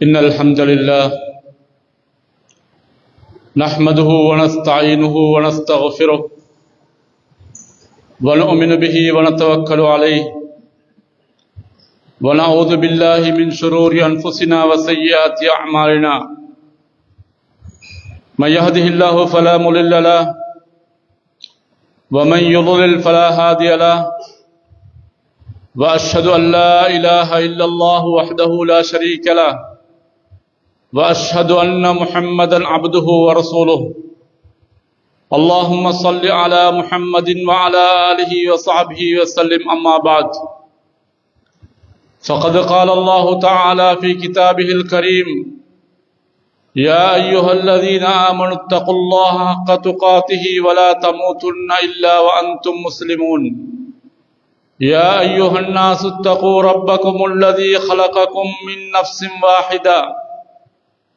إن الحمد لله نحمده ونستعينه ونستغفره ونؤمن به ونتوكل عليه ونعوذ بالله من شرور أنفسنا وسيئات أعمالنا من يهده الله فلا مضل له ومن يضلل فلا هادي له وأشهد أن لا إله إلا الله وحده لا شريك له وأشهد أن محمدا عبده ورسوله اللهم صل على محمد وعلى آله وصحبه وسلم أما بعد فقد قال الله تعالى في كتابه الكريم يا أيها الذين آمنوا اتقوا الله حق تقاته ولا تموتن إلا وأنتم مسلمون يا أيها الناس اتقوا ربكم الذي خلقكم من نفس واحدة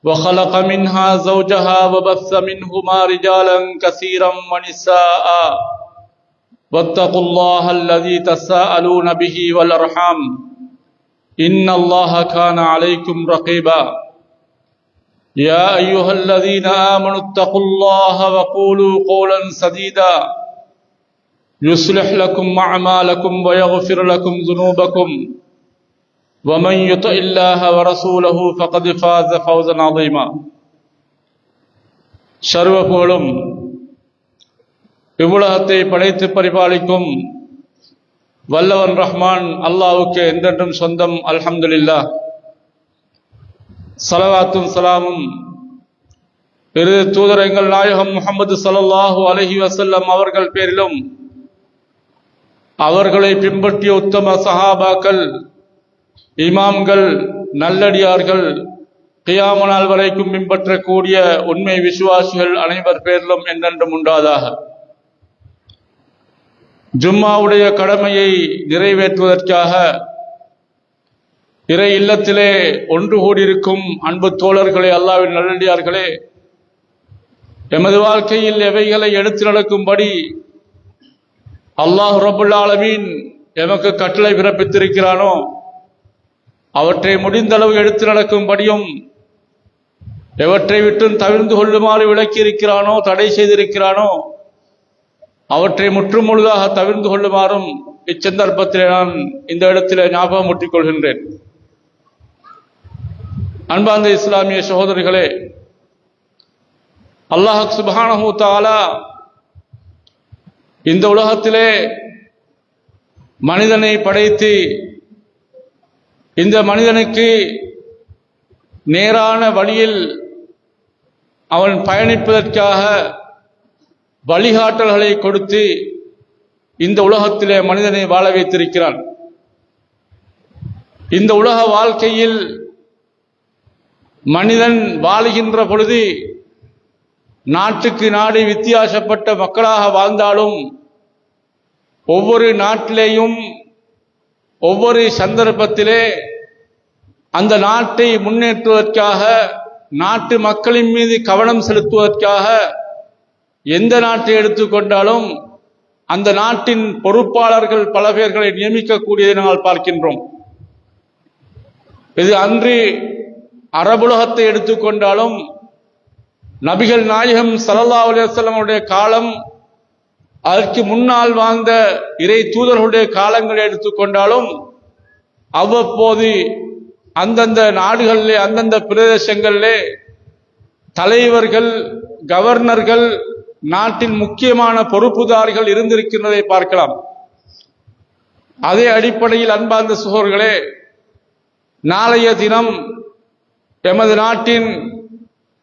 وخلق منها زوجها وبث منهما رجالا كثيرا ونساء واتقوا الله الذي تساءلون به والأرحام إن الله كان عليكم رقيبا يا أيها الذين آمنوا اتقوا الله وقولوا قولا سديدا يصلح لكم أعمالكم ويغفر لكم ذنوبكم ومن يطع الله ورسوله فقد فاز فوزا عظيما சர்வ புகழும் இவ்வுலகத்தை படைத்து பரிபாலிக்கும் வல்லவன் ரஹ்மான் அல்லாஹ்வுக்கு என்றென்றும் சொந்தம். அல்ஹம்துலில்லாஹ். ஸலவாத்தும் ஸலாமும் இறுதி தூதர் எங்கள் நாயகம் முஹம்மது ஸல்லல்லாஹு அலைஹி வஸல்லம் அவர்கள் பேரிலும் அவர்களை பின்பற்றிய உத்தம சஹாபாக்கள், இமாம்கள், நல்லடியார்கள், கியாம நாள் வரைக்கும் பின்பற்றக்கூடிய உண்மை விசுவாசிகள் அனைவர் பேரிலும் என்றென்றும் உண்டாதாக. ஜும்மாவுடைய கடமையை நிறைவேற்றுவதற்காக இறை இல்லத்திலே ஒன்று கூடியிருக்கும் அன்பு தோழர்களே, அல்லாஹ்வின் நல்லடியார்களே, எமது வாழ்க்கையில் எவைகளை எடுத்து நடக்கும்படி அல்லாஹ் ரப்புல் ஆலமீன் எமக்கு கட்டளை பிறப்பித்திருக்கிறானோ அவற்றை முடிந்தளவு எடுத்து நடக்கும்படியும் எவற்றை விட்டும் தவிர்ந்து கொள்ளுமாறு விளக்கி இருக்கிறானோ, தடை செய்திருக்கிறானோ அவற்றை முற்றும் முழுதாக தவிர்ந்து கொள்ளுமாறும் இச்சந்தர்ப்பத்திலே நான் இந்த இடத்திலே ஞாபகம் ஊட்டிக் கொள்கின்றேன். அன்பார்ந்த இஸ்லாமிய சகோதரிகளே, அல்லாஹ் சுப்ஹானஹு தஆலா இந்த உலகத்திலே மனிதனை படைத்து இந்த மனிதனுக்கு நேரான வழியில் அவன் பயணிப்பதற்காக வழிகாட்டல்களை கொடுத்து இந்த உலகத்திலே மனிதனை வாழ வைத்திருக்கிறான். இந்த உலக வாழ்க்கையில் மனிதன் வாழுகின்ற பொழுது நாட்டுக்கு நாடு வித்தியாசப்பட்ட மக்களாக வாழ்ந்தாலும் ஒவ்வொரு நாட்டிலேயும் ஒவ்வொரு சந்தர்ப்பத்திலே அந்த நாட்டை முன்னேற்றுவதற்காக, நாட்டு மக்களின் மீது கவனம் செலுத்துவதற்காக எந்த நாட்டை எடுத்துக்கொண்டாலும் அந்த நாட்டின் பொறுப்பாளர்கள் பல பேர்களை நியமிக்கக்கூடியதை நாங்கள் பார்க்கின்றோம். இது அன்று அரபுலகத்தை எடுத்துக்கொண்டாலும் நபிகள் நாயகம் ஸல்லல்லாஹு அலைஹி வஸல்லம் உடைய காலம், அதற்கு முன்னால் வாழ்ந்த இறை தூதர்களுடைய காலங்களை எடுத்துக்கொண்டாலும் அவ்வப்போது அந்தந்த நாடுகளிலே, அந்தந்த பிரதேசங்களிலே தலைவர்கள், கவர்னர்கள், நாட்டின் முக்கியமான பொறுப்புதாரிகள் இருந்திருக்கின்றதை பார்க்கலாம். அதே அடிப்படையில் அன்பார்ந்த சகோதரர்களே, நாளைய தினம் எமது நாட்டின்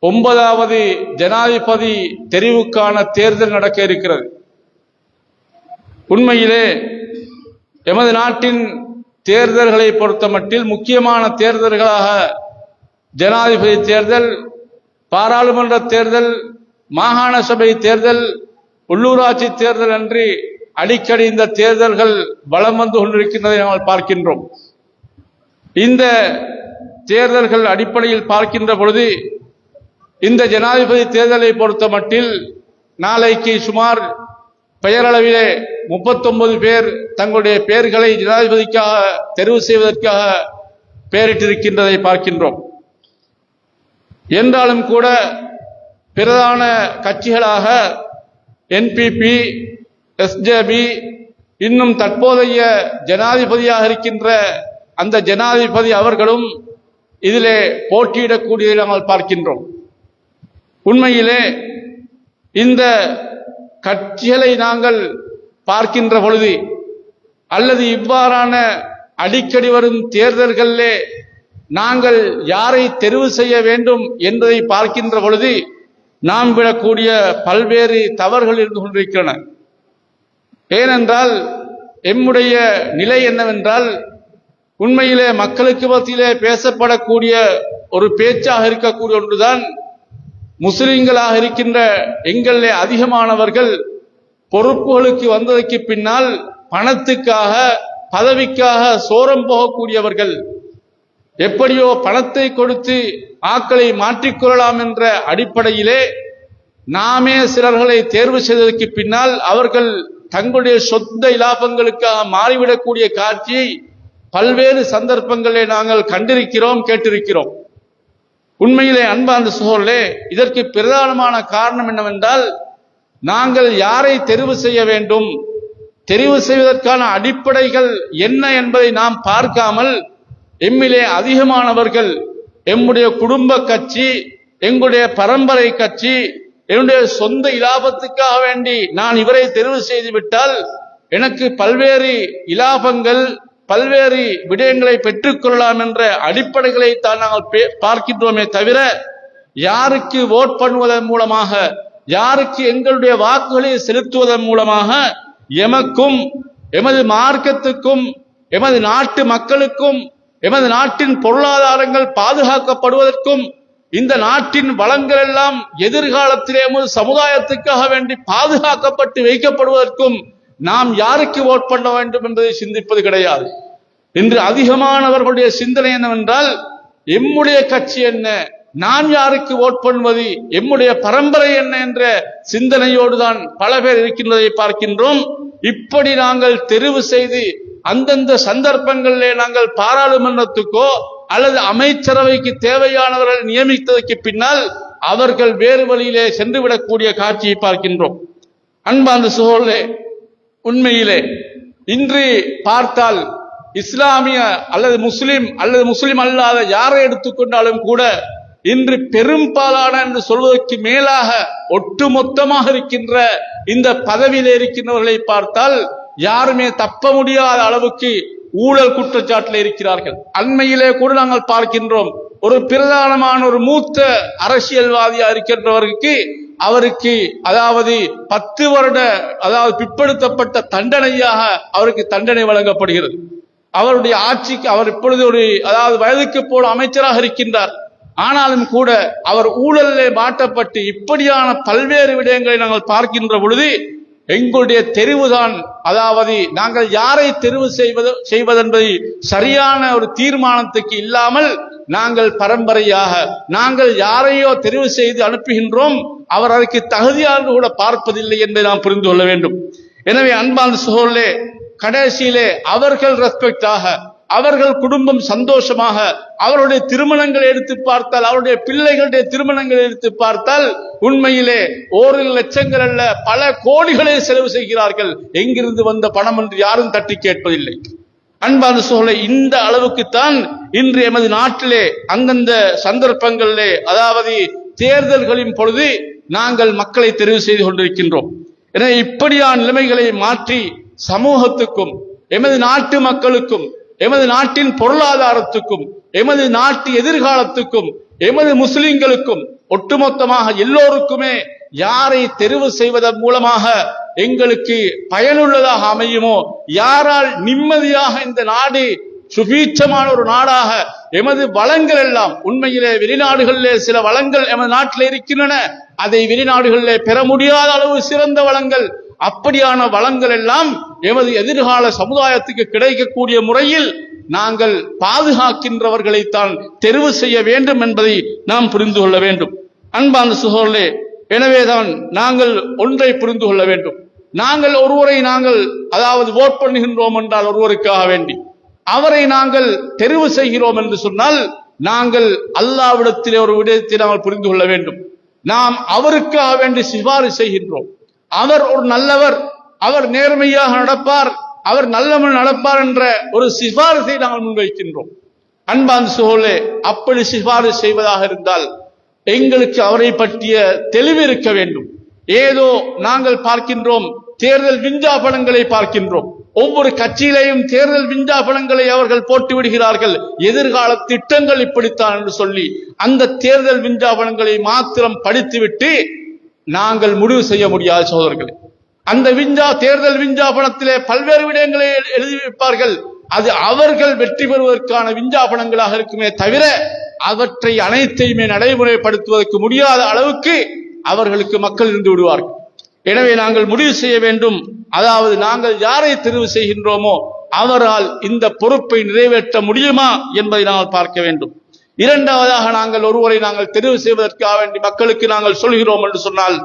9வது ஜனாதிபதி தெரிவுக்கான தேர்தல் நடக்க இருக்கிறது. உண்மையிலே எமது நாட்டின் தேர்தல்களை பொறுத்த மட்டில் முக்கியமான தேர்தல்களாக ஜனாதிபதி தேர்தல், பாராளுமன்ற தேர்தல், மாகாண சபை தேர்தல், உள்ளூராட்சி தேர்தல் என்று அடிக்கடி இந்த தேர்தல்கள் வலம் வந்து கொண்டிருக்கின்றதை நாங்கள் பார்க்கின்றோம். இந்த தேர்தல்கள் அடிப்படையில் பார்க்கின்ற பொழுது இந்த ஜனாதிபதி தேர்தலை பொறுத்த மட்டில் நாளைக்கு சுமார் பெயரளவிலே 39 பேர் தங்களுடைய பெயர்களை ஜனாதிபதிக்காக தெரிவு செய்வதற்காக பெயரிட்டிருக்கின்றதை பார்க்கின்றோம். என்றாலும் கூட பிரதான கட்சிகளாக என்பிபி, எஸ்ஜேபி, இன்னும் தற்போதைய ஜனாதிபதியாக இருக்கின்ற அந்த ஜனாதிபதி அவர்களும் இதிலே போட்டியிடக்கூடியதை நாங்கள் பார்க்கின்றோம். உண்மையிலே இந்த கட்சிகளை நாங்கள் பார்க்கின்ற பொழுது அல்லது இவ்வாறான அடிக்கடி வரும் தேர்தல்களிலே நாங்கள் யாரை தெரிவு செய்ய வேண்டும் என்பதை பார்க்கின்ற பொழுது நாம் விடக்கூடிய பல்வேறு தவறுகள் இருந்து கொண்டிருக்கின்றன. ஏனென்றால் எம்முடைய நிலை என்னவென்றால், உண்மையிலே மக்களுக்கு மத்தியிலே பேசப்படக்கூடிய ஒரு பேச்சாக இருக்கக்கூடிய ஒன்றுதான், முஸ்லிம்களாக இருக்கின்ற எங்களிலே அதிகமானவர்கள் பொறுப்புகளுக்கு வந்ததற்கு பின்னால் பணத்துக்காக பதவிக்காக சோரம் போகக்கூடியவர்கள். எப்படியோ பணத்தை கொடுத்து ஆக்களை மாற்றிக்கொள்ளலாம் என்ற அடிப்படையிலே நாமே சிலர்களை தேர்வு செய்ததற்கு பின்னால் அவர்கள் தங்களுடைய சொந்த இலாபங்களுக்காக மாறிவிடக்கூடிய காட்சியை பல்வேறு சந்தர்ப்பங்களிலே நாங்கள் கண்டிருக்கிறோம், கேட்டிருக்கிறோம். உண்மையிலே அன்பார்ந்த சகோதரர்களே, இதற்கு பிரதானமான காரணம் என்னவென்றால், நாங்கள் யாரை தெரிவு செய்ய வேண்டும், தெரிவு செய்வதற்கான அடிப்படைகள் என்ன என்பதை நாம் பார்க்காமல் எம்மிலே அதிகமானவர்கள் எம்முடைய குடும்ப கட்சி, எங்களுடைய பரம்பரை கட்சி, என்னுடைய சொந்த இலாபத்துக்காக வேண்டி நான் இவரை தெரிவு செய்து விட்டால் எனக்கு பல்வேறு இலாபங்கள், பல்வேறு விடயங்களை பெற்றுக்கொள்ளலாம் என்ற அடிப்படைகளை தான் நாங்கள் பார்க்கின்றோமே தவிர, யாருக்கு ஓட் பண்ணுவதன் மூலமாக, யாருக்கு எங்களுடைய வாக்குகளை செலுத்துவதன் மூலமாக எமக்கும் எமது மார்க்கத்துக்கும் எமது நாட்டு மக்களுக்கும் எமது நாட்டின் பொருளாதாரங்கள் பாதுகாக்கப்படுவதற்கும் இந்த நாட்டின் வளங்கள் எல்லாம் எதிர்காலத்திலே எமது சமுதாயத்துக்காக வேண்டி பாதுகாக்கப்பட்டு வைக்கப்படுவதற்கும் நாம் யாருக்கு ஓட் பண்ண வேண்டும் என்பதை சிந்திப்பது கிடையாது. இன்று அதிகமானவர்களுடைய சிந்தனை என்னவென்றால், எம்முடைய கட்சி என்ன, நான் யாருக்கு ஓட் பண்ணுவது, எம்முடைய பரம்பரை என்ன என்ற சிந்தனையோடு தான் பல பேர் இருக்கின்றதை பார்க்கின்றோம். இப்படி நாங்கள் தெரிவு செய்து அந்தந்த சந்தர்ப்பங்களிலே நாங்கள் பாராளுமன்றத்துக்கோ அல்லது அமைச்சரவைக்கு தேவையானவர்கள் நியமித்ததற்கு பின்னால் அவர்கள் வேறு வழியிலே சென்றுவிடக்கூடிய காட்சியை பார்க்கின்றோம். அன்பார்ந்த சகோதரர்களே, உண்மையிலே இன்று பார்த்தால் இஸ்லாமிய அல்லது முஸ்லிம் அல்லாத யாரை எடுத்துக்கொண்டாலும் கூட இன்று பெரும்பாலான என்று சொல்வதற்கு மேலாக ஒட்டுமொத்தமாக இருக்கின்ற இந்த பதவியிலே இருக்கின்றவர்களை பார்த்தால் யாருமே தப்ப முடியாத அளவுக்கு ஊழல் குற்றச்சாட்டில் இருக்கிறார்கள். அண்மையிலே கூட நாங்கள் பார்க்கின்றோம், ஒரு பிரதானமான ஒரு மூத்த அரசியல்வாதியா இருக்கின்றவருக்கு அவருக்கு அதாவது 10 வருட பிற்படுத்தப்பட்ட தண்டனையாக அவருக்கு தண்டனை வழங்கப்படுகிறது. அவருடைய ஆட்சிக்கு அவர் இப்பொழுது ஒரு வயதுக்கு போல அமைச்சராக இருக்கின்றார். ஆனாலும் கூட அவர் ஊழலிலே மாட்டப்பட்டு இப்படியான பல்வேறு விடயங்களை நாங்கள் பார்க்கின்ற பொழுது எங்களுடைய தெரிவுதான், நாங்கள் யாரை தெரிவு செய்வதென்பதை சரியான ஒரு தீர்மானத்துக்கு இல்லாமல் நாங்கள் பரம்பரையாக நாங்கள் யாரையோ தெரிவு செய்து அனுப்புகின்றோம், அவர் அதற்கு தகுதியாக கூட பார்ப்பதில்லை என்பதை நாம் புரிந்து கொள்ள வேண்டும். எனவே அன்பான சகோதரர்களே, கடைசியிலே அவர்கள் ரெஸ்பெக்டாக, அவர்கள் குடும்பம் சந்தோஷமாக, அவருடைய திருமணங்களை எடுத்து பார்த்தால், அவருடைய பிள்ளைகளுடைய திருமணங்களை எடுத்து பார்த்தால் உண்மையிலே 1 லட்சங்கள் அல்ல பல கோடிகளை செலவு செய்கிறார்கள். எங்கிருந்து வந்த பணம் என்று யாரும் தட்டி கேட்பதில்லை. அன்பான சகோதரர்களே, இந்த அளவுக்குத்தான் இன்று எமது நாட்டிலே அந்தந்த சந்தர்ப்பங்களிலே தேர்தல்களின் பொழுது நாங்கள் மக்களை தெரிவு செய்து கொண்டிருக்கின்றோம். எனவே இப்படியான நிலைமைகளை மாற்றி சமூகத்துக்கும் எமது நாட்டு மக்களுக்கும் எமது நாட்டின் பொருளாதாரத்துக்கும் எமது நாட்டு எதிர்காலத்துக்கும் எமது முஸ்லிம்களுக்கும் ஒட்டுமொத்தமாக எல்லோருக்குமே யாரை தெரிவு செய்வதன் மூலமாக எங்களுக்கு பயனுள்ளதாக அமையுமோ, யாரால் நிம்மதியாக இந்த நாடு சுபீட்சமான ஒரு நாடாக, எமது வளங்கள் எல்லாம் உண்மையிலே வெளிநாடுகளிலே சில வளங்கள் எமது நாட்டிலே இருக்கின்றன, அதை வெளிநாடுகளிலே பெற முடியாத அளவு சிறந்த வளங்கள், அப்படியான வளங்கள் எல்லாம் எமது எதிர்கால சமுதாயத்துக்கு கிடைக்கக்கூடிய முறையில் நாங்கள் பாதுகாக்கின்றவர்களைத்தான் தெரிவு செய்ய வேண்டும் என்பதை நாம் புரிந்து கொள்ள வேண்டும். அன்பான சகோதரர்களே, எனவேதான் நாங்கள் ஒன்றை புரிந்து கொள்ள வேண்டும். நாங்கள் ஒருவரை ஓட் பண்ணுகின்றோம் என்றால் ஒருவருக்காக வேண்டி, அவரை நாங்கள் தெரிவு செய்கிறோம் என்று சொன்னால் நாங்கள் அல்லாஹ்விடத்திலே ஒரு விடயத்தை நாங்கள் புரிந்து கொள்ள வேண்டும். நாம் அவருக்காக வேண்டி சிபாரிசு செய்கின்றோம். அவர் ஒரு நல்லவர், அவர் நேர்மையாக நடப்பார், அவர் நல்லவன் நடப்பார் என்ற ஒரு சிபாரிசை நாங்கள் முன்வைக்கின்றோம். அன்பான் சகோதரர்களே, அப்படி சிபாரிசு செய்வதாக இருந்தால் எங்களுக்கு அவரை பற்றிய தெளிவு இருக்க வேண்டும். ஏதோ நாங்கள் பார்க்கின்றோம், தேர்தல் விஞ்ஞாபனங்களை பார்க்கின்றோம். ஒவ்வொரு கட்சியிலேயும் தேர்தல் விஞ்ஞாபனங்களை அவர்கள் போட்டு விடுகிறார்கள். எதிர்கால திட்டங்கள் இப்படித்தான் என்று சொல்லி அந்த தேர்தல் விஞ்ஞாபனங்களை மாத்திரம் படித்துவிட்டு நாங்கள் முடிவு செய்ய முடியாது சகோதரர்களே. அந்த தேர்தல் விஞ்ஞாபனத்திலே பல்வேறு விடயங்களை எழுதி வைப்பார்கள். அது அவர்கள் வெற்றி பெறுவதற்கான விஞ்ஞாபனங்களாக இருக்குமே தவிர அவற்றை அனைத்தையுமே நடைமுறைப்படுத்துவதற்கு முடியாத அளவுக்கு அவர்களுக்கு மக்கள் இருந்து விடுவார்கள். எனவே நாங்கள் முடிவு செய்ய வேண்டும். அதாவது நாங்கள் யாரை தெரிவு செய்கின்றோமோ அவரால் இந்த பொறுப்பை நிறைவேற்ற முடியுமா என்பதை நாங்கள் பார்க்க வேண்டும். இரண்டாவதாக, நாங்கள் ஒருவரை நாங்கள் தெரிவு செய்வதற்காக வேண்டி மக்களுக்கு நாங்கள் சொல்கிறோம் என்று சொன்னால்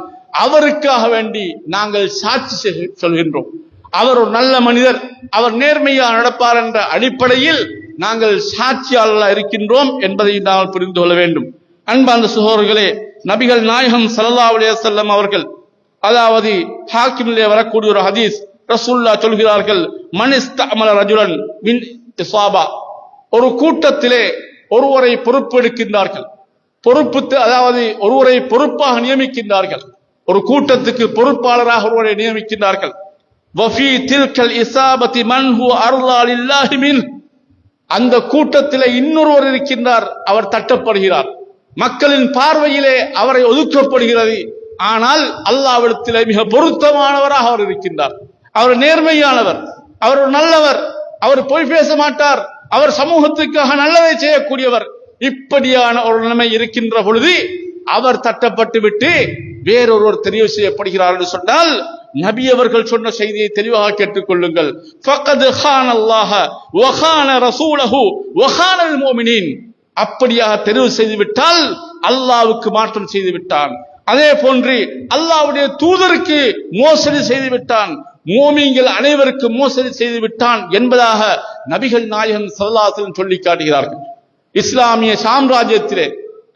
அவருக்காக வேண்டி நாங்கள் சாட்சி சொல்கின்றோம். அவர் ஒரு நல்ல மனிதர், அவர் நேர்மையாக நடப்பார் என்ற அடிப்படையில் நாங்கள் சாட்சியாளர்களாக இருக்கின்றோம் என்பதை நாங்கள் புரிந்து கொள்ள வேண்டும். அன்பார்ந்த சகோதரர்களே, நபிகள் நாயகம் ஸல்லல்லாஹு அலைஹி வஸல்லம் அவர்கள், அதாவது ஹாக்கிமிலே வரக்கூடிய ஒரு ஹதீஸ், ரசூலுல்லாஹ் சொல்கிறார்கள், மனிஸ்தஅமல ரஜுலன் மின் இஸாபா, ஒரு கூட்டத்திலே ஒருவரை பொறுப்பெடுக்கின்றார்கள். அதாவது ஒருவரை பொறுப்பாக நியமிக்கின்றார்கள். ஒரு கூட்டத்துக்கு பொறுப்பாளராக ஒருவரை நியமிக்கின்றார்கள். வஃபீ தில்கல் இஸாபதி மன் ஹுவ அர்லா லில்லாஹி மின், அந்த கூட்டத்திலே இன்னொருவர் இருக்கின்றார், அவர் தட்டப்படுகிறார். மக்களின் பார்வையிலே அவரை ஒதுக்கப்படுகிறது. ஆனால் அல்லாஹ்விடத்திலே மிக பொருத்தமானவராக அவர் இருக்கின்றார். அவர் நேர்மையானவர், அவர் ஒரு நல்லவர், அவர் பொய் பேச மாட்டார், அவர் சமூகத்துக்காக நல்லதை செய்யக்கூடியவர். இப்படியான ஒரு நிலைமை இருக்கின்ற பொழுது அவர் தட்டப்பட்டு விட்டு வேறொருவர் தெரிவு செய்யப்படுகிறார் என்று சொன்னால் நபி அவர்கள் சொன்ன செய்தியை தெளிவாக கேட்டுக்கொள்ளுங்கள். ஃபக்கத் ஹான அல்லாஹ வ ஹான ரசூலஹு வ ஹானல் முஃமினீன், அப்படியாக தெரிவு செய்து விட்டால் அல்லாஹ்வுக்கு மாற்றம் செய்து விட்டான். அதே போன்று அல்லாஹ்வுடைய தூதருக்கு மோசடி செய்து விட்டான், மூமின்கள் அனைவருக்கும் மோசடி செய்து விட்டான் என்பதாக நபிகள் நாயகம் ஸல்லல்லாஹு அலைஹி வஸல்லம் சொல்லி காட்டுகிறார்கள். இஸ்லாமிய சாம்ராஜ்யத்திலே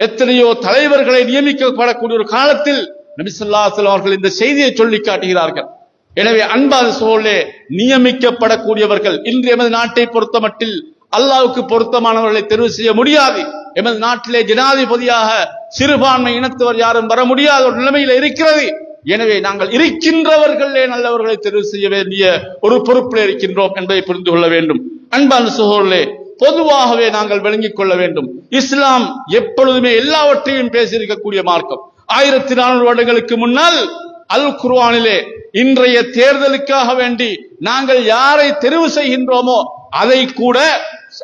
எத்தனையோ தலைவர்களை நியமிக்கப்படக்கூடிய ஒரு காலத்தில் நபி ஸல்லல்லாஹு அலைஹி வஸல்லம் அவர்கள் இந்த செய்தியை சொல்லி காட்டுகிறார்கள். எனவே அன்பார்ந்த சகோதரர்களே, நியமிக்கப்படக்கூடியவர்கள் இன்று எமது நாட்டை பொறுத்தமட்டில் அல்லாஹ்வுக்கு பொருத்தமானவர்களை தெரிவு செய்ய முடியாது. எமது நாட்டிலே ஜனாதிபதியாக சிறுபான்மை இனத்தவர் யாரும் வர முடியாத ஒரு நிலைமையில் இருக்கிறது. எனவே நாங்கள் இருக்கின்றவர்களே நல்லவர்களை தெரிவு செய்ய வேண்டிய ஒரு பொறுப்பில் இருக்கின்றோம் என்பதை புரிந்து கொள்ள வேண்டும். அன்பார்ந்த சகோதரர்களே, பொதுவாகவே நாங்கள் விளங்கிக் கொள்ள வேண்டும், இஸ்லாம் எப்பொழுதுமே எல்லாவற்றையும் பேசியிருக்கக்கூடிய மார்க்கம். 1400 வருடங்களுக்கு முன்னால் அல் குர்ஆனிலே இன்றைய தேர்தலுக்காக வேண்டி நாங்கள் யாரை தெரிவு செய்கின்றோமோ அதை கூட,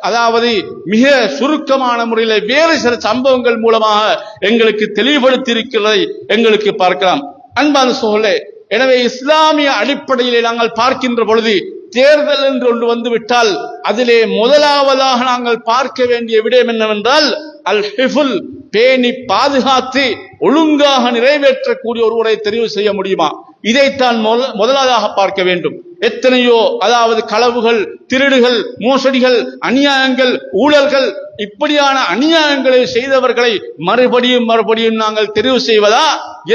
அதாவது மிக சுருக்கமான முறையில் வேறு சில சம்பவங்கள் மூலமாக எங்களுக்கு தெளிவுபடுத்தி இருக்கிறதை எங்களுக்கு பார்க்கலாம். அன்பான சகோதரர்களே, எனவே இஸ்லாமிய அடிப்படையிலே நாங்கள் பார்க்கின்ற பொழுது தேர்தல் என்று ஒன்று வந்துவிட்டால் அதிலே முதலாவதாக நாங்கள் பார்க்க வேண்டிய விடயம் என்னவென்றால் அல் ஹிஃபுல், பேணி பாதுகாத்து ஒழுங்காக நிறைவேற்றக்கூடிய ஒருவரை தெரிவு செய்ய முடியுமா, இதைத்தான் முதலாவதாக பார்க்க வேண்டும். எத்தனையோ, அதாவது களவுகள், திருடுகள், மோசடிகள், அநியாயங்கள், ஊழல்கள், இப்படியான அநியாயங்களை செய்தவர்களை மறுபடியும் நாங்கள் தெரிவு செய்வதா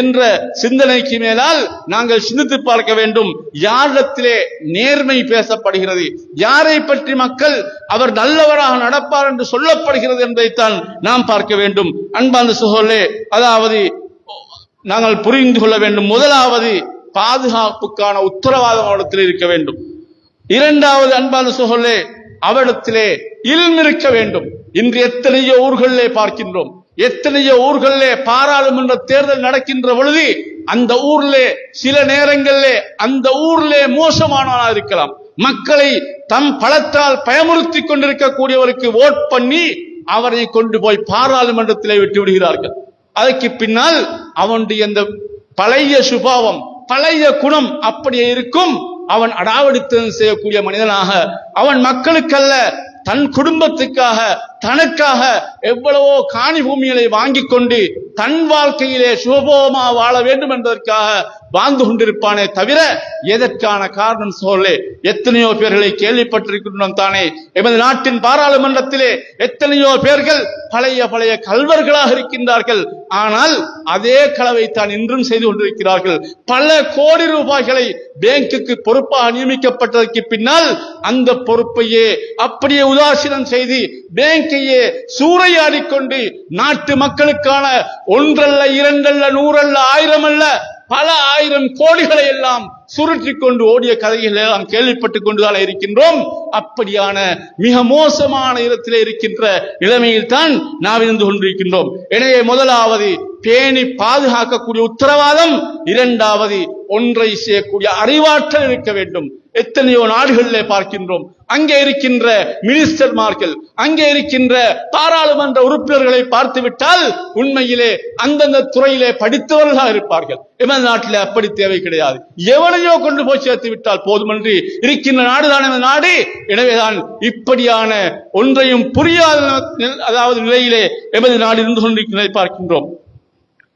என்ற சிந்தனைக்கு மேலால் நாங்கள் சிந்தித்து பார்க்க வேண்டும். யாரிடத்திலே நேர்மை பேசப்படுகிறது, யாரை பற்றி மக்கள் அவர் நல்லவராக நடப்பார் என்று சொல்லப்படுகிறது என்பதைத்தான் நாம் பார்க்க வேண்டும். அன்பார்ந்த சகோதரர்களே, அதாவது நாங்கள் புரிந்து கொள்ள வேண்டும், முதலாவது பாதுகாப்புக்கான உத்தரவாதம் அவரிடத்தில் இருக்க வேண்டும். இரண்டாவது அன்பார்ந்த சகோதரர்களே, அவரிடத்திலே இல்ம் இருக்க வேண்டும். இன்று எத்தனையோ ஊர்களிலே பார்க்கின்றோம், எத்தனையோ ஊர்களிலே பாராளுமன்ற தேர்தல் நடக்கின்ற பொழுது அந்த ஊரிலே சில நேரங்களிலே அந்த ஊரிலே மோசமானவனாக இருக்கலாம், மக்களை தம் பலத்தால் பயமுறுத்தி கொண்டிருக்கக்கூடியவருக்கு ஓட் பண்ணி அவரை கொண்டு போய் பாராளுமன்றத்திலே விட்டு விடுகிறார்கள். அதற்கு பின்னால் அவனுடைய இந்த பழைய சுபாவம், பழைய குணம் அப்படியே இருக்கும். அவன் அடாவடித்தனம் செய்யக்கூடிய மனிதனாக, அவன் மக்களுக்கல்ல தன் குடும்பத்துக்காக தனக்காக எவ்வளவோ காணி பூமிகளை வாங்கி கொண்டு தன் வாழ்க்கையிலே சுகபோகமா வாழ வேண்டும் என்பதற்காக வாழ்ந்து கொண்டிருப்பானே தவிர எதற்கான காரணம் சொல்லே. எத்தனையோ பேர்களை கேள்விப்பட்டிருக்கின்றோம் தானே. எமது நாட்டின் பாராளுமன்றத்திலே எத்தனையோ பேர்கள் பழைய கல்வர்களாக இருக்கின்றார்கள். ஆனால் அதே களவைத்தான் இன்றும் செய்து கொண்டிருக்கிறார்கள். பல கோடி ரூபாய்களை பேங்குக்கு பொறுப்பாக நியமிக்கப்பட்டதற்கு பின்னால் அந்த பொறுப்பையே அப்படியே உதாசீனம் செய்து பேங்கையே சூறையாடிக்கொண்டு நாட்டு மக்களுக்கான ஒன்றல்ல, இரண்டல்ல, 100 அல்ல, 1000 அல்ல, பல 1000 கோடிகளை எல்லாம் சுருட்டிக் கொண்டு ஓடிய கதைகளை எல்லாம் கேள்விப்பட்டுக் கொண்டுதான் இருக்கின்றோம். அப்படியான மிக மோசமான இடத்திலே இருக்கின்ற நிலைமையில் தான் நாம் இருந்து கொண்டிருக்கின்றோம். எனவே முதலாவது பேணி பாதுகாக்கக்கூடிய உத்தரவாதம், இரண்டாவது ஒன்றை செய்யக்கூடிய அறிவாற்றல் இருக்க வேண்டும். எத்தனையோ நாடுகளிலே பார்க்கின்றோம், அங்கே இருக்கின்ற மினிஸ்டர்மார்கள், அங்கே இருக்கின்ற பாராளுமன்ற உறுப்பினர்களை பார்த்துவிட்டால் உண்மையிலே அந்தந்த துறையிலே படித்தவர்களாக இருப்பார்கள். எமது நாட்டிலே அப்படி தேவை கிடையாது. எவனையோ கொண்டு போய் சேர்த்து விட்டால் போதுமன்றி இருக்கின்ற நாடுதான் எமது நாடு. எனவேதான் இப்படியான ஒன்றையும் புரியாத அதாவது நிலையிலே எமது நாடு இருந்து கொண்டிருக்கிறதை பார்க்கின்றோம்.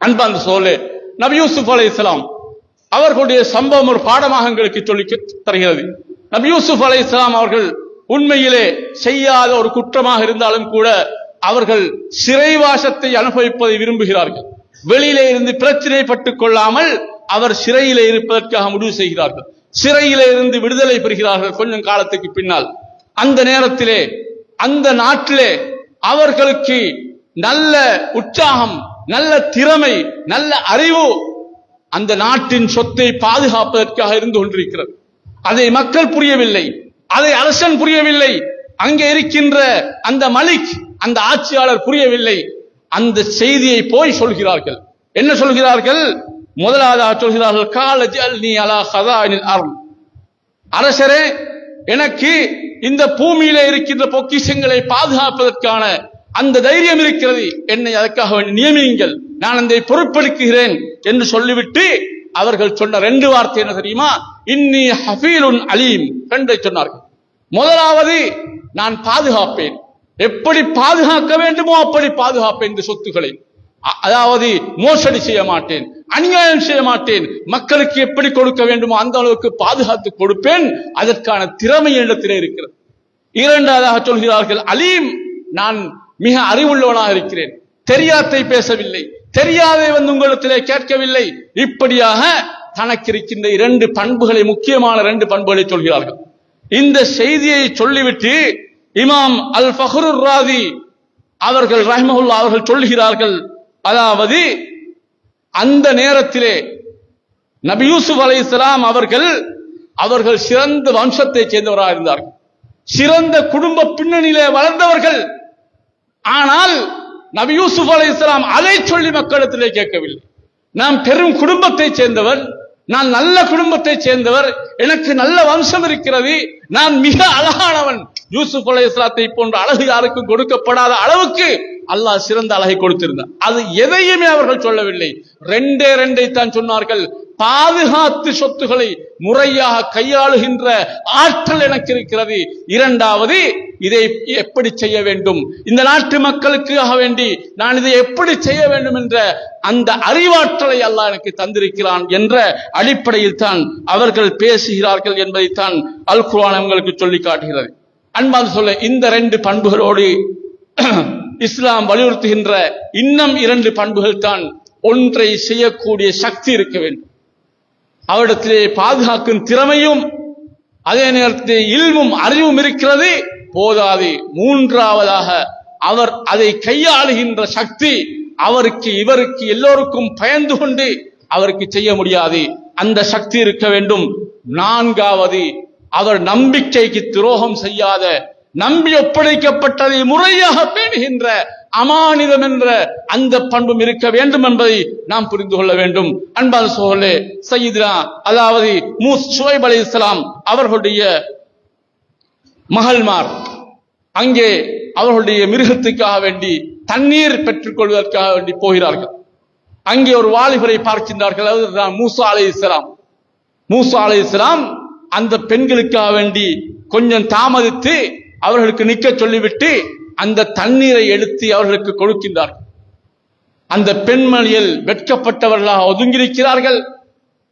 அன்பார்ந்த சோழே, நபி யூசுப் அலைஹிஸ்ஸலாம் அவர்களுடைய சம்பவம் ஒரு பாடமாக எங்களுக்கு சொல்லி தருகிறது. நபி யூசுப் அலைஹிஸ்ஸலாம் அவர்கள் உண்மையிலே செய்யாத ஒரு குற்றமாக இருந்தாலும் கூட அவர்கள் சிறைவாசத்தை அனுபவிப்பதை விரும்புகிறார்கள். வெளியிலே இருந்து பிரச்சனைப்பட்டுக் கொள்ளாமல் அவர் சிறையிலே இருப்பதற்காக முடிவு செய்கிறார்கள். சிறையிலே இருந்து விடுதலை பெறுகிறார்கள் கொஞ்சம் காலத்துக்கு பின்னால். அந்த நேரத்திலே அந்த நாட்டிலே அவர்களுக்கு நல்ல உற்சாகம், நல்ல திறமை, நல்ல அறிவு அந்த நாட்டின் சொத்தை பாதுகாப்பதற்காக இருந்து கொண்டிருக்கிறது. அதை மக்கள் புரியவில்லை, அதை அரசன் புரியவில்லை, அங்கே இருக்கின்ற அந்த மலிக், அந்த ஆட்சியாளர் புரியவில்லை. அந்த செய்தியை போய் சொல்கிறார்கள். என்ன சொல்கிறார்கள்? முதலாவதாக சொல்கிறார்கள், கால ஜஅல்னி அலா ஹஸாயினில் அர்த், அரசரே எனக்கு இந்த பூமியிலே இருக்கின்ற பொக்கிஷங்களை பாதுகாப்பதற்கான அந்த தைரியம் இருக்கிறது, என்னை அதற்காக நியமியுங்கள், நான் அதை பொறுப்பெடுக்கிறேன் என்று சொல்லிவிட்டு அவர்கள் சொன்ன 2 வார்த்தை என்ன தெரியுமா? இன்னி ஹஃபீலுன் அலீம் என்று சொன்னார்கள். முதலாவது, நான் பாதுகாப்பேன், எப்படி பாதுகாக்க வேண்டுமோ அப்படி பாதுகாப்பேன் இந்த சொத்துக்களை. அதாவது மோசடி செய்ய மாட்டேன், அநியாயம் செய்ய மாட்டேன், மக்களுக்கு எப்படி கொடுக்க வேண்டுமோ அந்த அளவுக்கு பாதுகாத்து கொடுப்பேன், அதற்கான திறமை இடத்திலே இருக்கிறது. இரண்டாவதாக சொல்கிறார்கள், அலீம், நான் மிக அறிவுள்ளவனாக இருக்கிறேன், தெரியாதை பேசவில்லை, தெரியாதை உங்களிடத்திலே கேட்கவில்லை. இப்படியாக தனக்கு இருக்கின்ற 2 பண்புகளை, முக்கியமான 2 பண்புகளை சொல்கிறார்கள். இந்த செய்தியை சொல்லிவிட்டு இமாம் அல் ஃபஹ்ருர் ராதி அவர்கள் ரஹ்மஹுல்லாஹ் அவர்கள் சொல்கிறார்கள், அதாவது அந்த நேரத்திலே நபி யூசுப் அலைஹிஸ்ஸலாம் அவர்கள் சிறந்த வம்சத்தை சேர்ந்தவராக இருந்தார்கள், சிறந்த குடும்ப பின்னணியிலே வளர்ந்தவர்கள். ஆனால் நபி யூசுப் அலைஹிஸ்ஸலாம் அதை சொல்லி மக்களிடத்திலே கேட்கவில்லை. நான் பெரும் குடும்பத்தை சேர்ந்தவர், நான் நல்ல குடும்பத்தை சேர்ந்தவர், எனக்கு நல்ல வம்சம் இருக்கிறது, நான் மிக அழகானவன். யூசுப் அலைஹிஸ்ஸலாத்தை போன்ற அழகு யாருக்கும் கொடுக்கப்படாத அளவுக்கு அல்லாஹ் சிறந்த அழகை கொடுத்திருந்தார். அது எதையுமே அவர்கள் சொல்லவில்லை. 2 தான் சொன்னார்கள். பாதுகாத்து சொத்துக்களை முறையாக கையாளுகின்ற ஆற்றல் எனக்கு இருக்கிறது. இரண்டாவது, இதை எப்படி செய்ய வேண்டும், இந்த நாட்டு மக்களுக்காக வேண்டி நான் இதை எப்படி செய்ய வேண்டும் என்ற அந்த அறிவாற்றலை அல்லாஹ் எனக்கு தந்திருக்கிறான் என்ற அடிப்படையில் தான் அவர்கள் பேசுகிறார்கள் என்பதைத்தான் அல் குர்ஆன் உங்களுக்கு சொல்லி காட்டுகிறது. அன்பான சொல்ல, இந்த 2 பண்புகளோடு இஸ்லாம் வலியுறுத்துகின்ற இன்னும் 2 பண்புகள் தான். ஒன்றை செய்யக்கூடிய சக்தி இருக்க வேண்டும், அவரிடத்திலே பாதுகாக்கும் திறமையும் அதே நேரத்தில் இல்மும் அறிவும் இருக்கிறது, போதாது. மூன்றாவதாக அவர் அதை கையாளுகின்ற சக்தி அவருக்கு, இவருக்கு, எல்லோருக்கும் பயந்து கொண்டு அவருக்கு செய்ய முடியாது, அந்த சக்தி இருக்க வேண்டும். நான்காவது, அவர் நம்பிக்கைக்கு துரோகம் செய்யாத, நம்பி ஒப்படைக்கப்பட்டதை முறையாக பேணுகின்ற அமானிதம் என்ற அந்த பண்பும் இருக்க வேண்டும் என்பதை நாம் புரிந்து கொள்ள வேண்டும். அன்பான சகோதரர்களே, சய்யித்னா அதாவது ஷுவைப் அலைஹிஸ்ஸலாம் அவர்களுடைய மகள்மார் அங்கே அவர்களுடைய மிருகத்துக்காக வேண்டி தண்ணீர் பெற்றுக் கொள்வதற்காக வேண்டி போகிறார்கள். அங்கே ஒரு வாலிபரை பார்க்கின்றார்கள், அதாவது மூசா அலைஹிஸ்ஸலாம். மூசா அலைஹிஸ்ஸலாம் அந்த பெண்களுக்காக வேண்டி கொஞ்சம் தாமதித்து அவர்களுக்கு நிக்க சொல்லிவிட்டு அந்த தண்ணீரை எடுத்து அவர்களுக்கு கொடுக்கின்றார்கள். அந்த பெண்மணிகள் வெட்கப்பட்டவர்களாக ஒதுங்கியிருக்கிறார்கள்.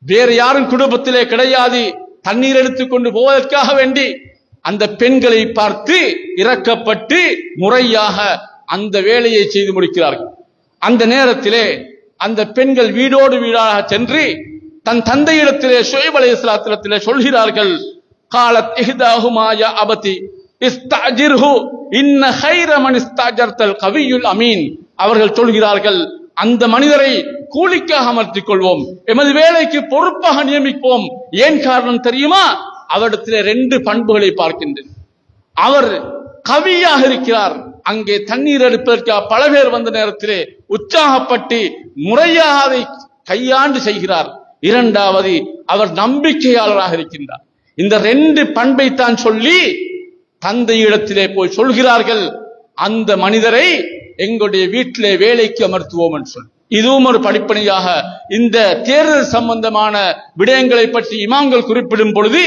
வேறு யாரும் குடும்பத்திலே கிடையாது. தண்ணீர் எடுத்துக்கொண்டு போவதற்காக வேண்டி அந்த பெண்களை பார்த்து இரக்கப்பட்டு முறையாக அந்த வேலையை செய்து முடிக்கிறார்கள். அந்த நேரத்திலே அந்த பெண்கள் வீடோடு வீடாக சென்று தன் தந்தையிடத்திலே ஷுஐப் அலைஹிஸ்ஸலாத்திலே சொல்கிறார்கள், காலத் இஹ்தாஹுமா யா அபதி இஸ்தஅஜிர்ஹு இன்ன கைர மன் இஸ்தஅஜர்தல் கவியுல் அமீன். அவர்கள் சொல்கிறார்கள், அந்த மனிதரை கூலிக்காக அமர்த்திக் கொள்வோம், எமது வேலைக்கு பொறுப்பாக நியமிப்போம். ஏன் காரணம் தெரியுமா? அவரிடத்திலே 2 பண்புகளை பார்க்கின்றேன். அவர் கவியாக இருக்கிறார். அங்கே தண்ணீர் எடுப்பதற்காக பல பேர் வந்த நேரத்திலே உற்சாகப்பட்டு முறையாக அதை கையாண்டு செய்கிறார். 2வது, அவர் நம்பிக்கையாளராக இருக்கின்றார். இந்த 2 பண்பை தான் சொல்லி தந்தையிடத்திலே போய் சொல்கிறார்கள், அந்த மனிதரை எங்களுடைய வீட்டிலே வேலைக்கு அமர்த்துவோம் என்று சொல்லி. இதுவும் ஒரு படிப்பனையாக இந்த தேர்தல் சம்பந்தமான விடயங்களை பற்றி இமாம்கள் குறிப்பிடும் பொழுது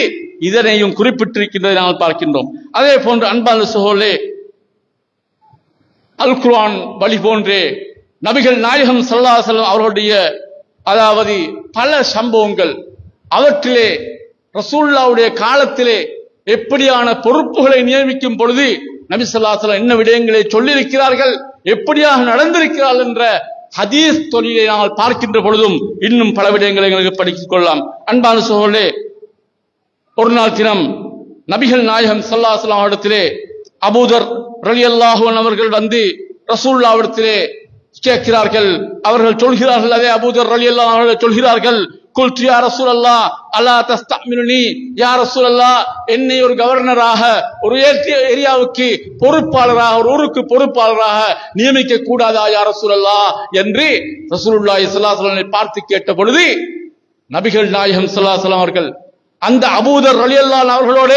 இதனையும் குறிப்பிட்டிருக்கின்றதை நாங்கள் பார்க்கின்றோம். அதே போன்று அன்பான சகோதரர்களே, அல் குர்ஆன் வழி போன்றே நபிகள் நாயகம் ஸல்லல்லாஹு அலைஹி வஸல்லம் அவர்களுடைய அதாவது பல சம்பவங்கள், அவற்றிலே ரசூலுல்லாஹ்வுடைய காலத்திலே எப்படியான பொறுப்புகளை நியமிக்கும் பொழுது நபி ஸல்லல்லாஹு அலைஹி வஸல்லம் என்ன விடயங்களை சொல்லியிருக்கிறார்கள், எப்படியாக நடந்திருக்கிறார்கள் என்ற ஹதீஸ் தொழிலை நாங்கள் பார்க்கின்ற பொழுதும் இன்னும் பல விடயங்களை எங்களுக்கு படித்துக் கொள்ளலாம். அன்பான சகோதரர்களே, ஒரு நாள் தினம் நபிகள் நாயகம் ஸல்லல்லாஹு அலைஹி வஸல்லம் இடத்திலே அபூதர் ரலியல்லாஹு அன்ஹு அவர்கள் வந்து ரசூலுல்லாஹ்விடத்திலே கேட்கிறார்கள். அவர்கள் சொல்கிறார்கள், அதே அபூதர் ரலியல்லாஹு அன்ஹு அவர்கள் சொல்கிறார்கள், குல்து யா ரசூலல்லாஹ் அலா தஸ்தஅமினுனி, யா ரசூலல்லாஹ் என்னை ஒரு கவர்னராக, ஒரு ஏரியாவுக்கு பொறுப்பாளராக, ஒரு ஊருக்கு பொறுப்பாளராக நியமிக்க கூடாதா யா ரசூலல்லாஹ் என்று ரசூலுல்லாஹி ஸல்லல்லாஹு அலைஹி வஸல்லம் பார்த்து கேட்ட பொழுது நபிகள் நாயகம் ஸல்லல்லாஹு அலைஹி வஸல்லம் அவர்கள் அந்த அபூதர் ரலியல்லாஹு அன்ஹு அவர்களோட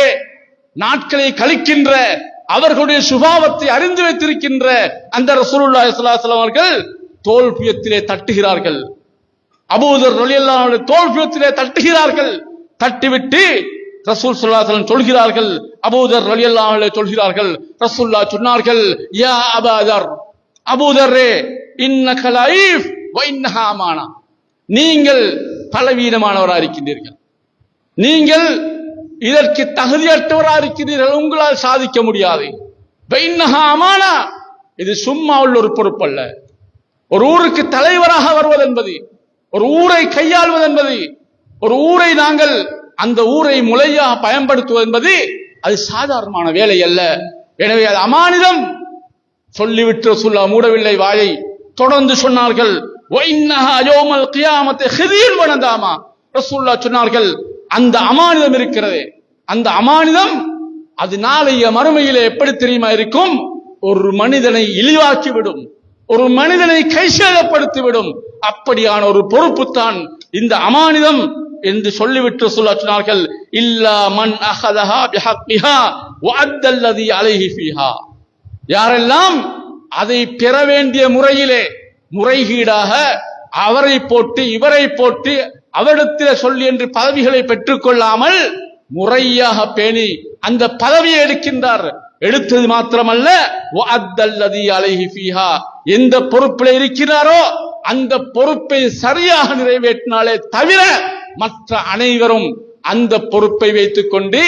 நாட்களை கழிக்கின்ற, அவர்களுடைய சுபாவத்தை அறிந்து வைத்திருக்கின்ற அந்த ரசூலுல்லாஹி ஸல்லல்லாஹு அலைஹி வஸல்லம் அவர்கள் தோள்புயத்திலே தட்டுகிறார்கள். அபூதர் ரலியல்லாஹு அன்ஹு தோள்புயத்திலே தட்டுகிறார்கள். தட்டிவிட்டு ரசூல் ஸல்லல்லாஹு அலைஹி வஸல்லம் சொல்கிறார்கள், அபூதர் ரலியல்லாஹு அன்ஹு சொல்கிறார்கள், ரசூலுல்லாஹ் சொன்னார்கள், யா அபூதர், அபூதரே இன்னக லைஃப் வ இன்னஹா அமானா, நீங்கள் பலவீனமானவராக இருக்கின்றீர்கள், நீங்கள் இதற்கு தகுதியற்றவராக இருக்கிறீர்கள், உங்களால் சாதிக்க முடியாது. வ இன்னஹா அமானா, இது சும்மா உள்ள ஒரு பொறுப்பல்ல. ஒரு ஊருக்கு தலைவராக வருவது என்பது, ஒரு ஊரை கையாள்வது என்பது, ஒரு ஊரை நாங்கள் அந்த ஊரை முறையாக பயன்படுத்துவது என்பது அது சாதாரணமான வேலை அல்ல. எனவே அது அமானிதம். சொல்லிவிட்டு ரசூலுல்லாஹ் மூடவில்லை வாயை, தொடர்ந்து சொன்னார்கள், வஇன்னஹா யௌமல் கியாமத்தி ஹிதீன் வ நதாமா. ரசூலுல்லாஹ் சொன்னார்கள், அந்த அமானிதம் இருக்கிறது, அந்த அமானிதம் அது நாளைய மறுமையிலே எப்படி தெரியுமா இருக்கும்? ஒரு மனிதனை இழிவாக்கிவிடும், ஒரு மனிதனை கைசேதப்படுத்திவிடும். அப்படியான ஒரு பொறுப்பு தான் இந்த அமானிதம் என்று சொல்லிவிட்டு சொன்னார்கள், இல்லா மன் அஹதஹா பிஹக்கிஹா வ அத்தல்லதி அலைஹி ஃபீஹா. யாரெல்லாம் அதை பெற வேண்டிய முறையிலே முறைகீடாக அவரை போட்டு இவரை போட்டு அவரிடத்திலே சொல்லி என்று பதவிகளை பெற்றுக் கொள்ளாமல் முறையாக பேணி அந்த பதவியை எடுக்கின்றார். எடுத்தது மாத்திரமல்ல, வ அத்தல்லதி அலைஹி ஃபீஹா, எந்த பொறுப்பில் இருக்கிறாரோ அந்த பொறுப்பை சரியாக நிறைவேற்றினாலே தவிர மற்ற அனைவரும் அந்த பொறுப்பை வைத்துக் கொண்டு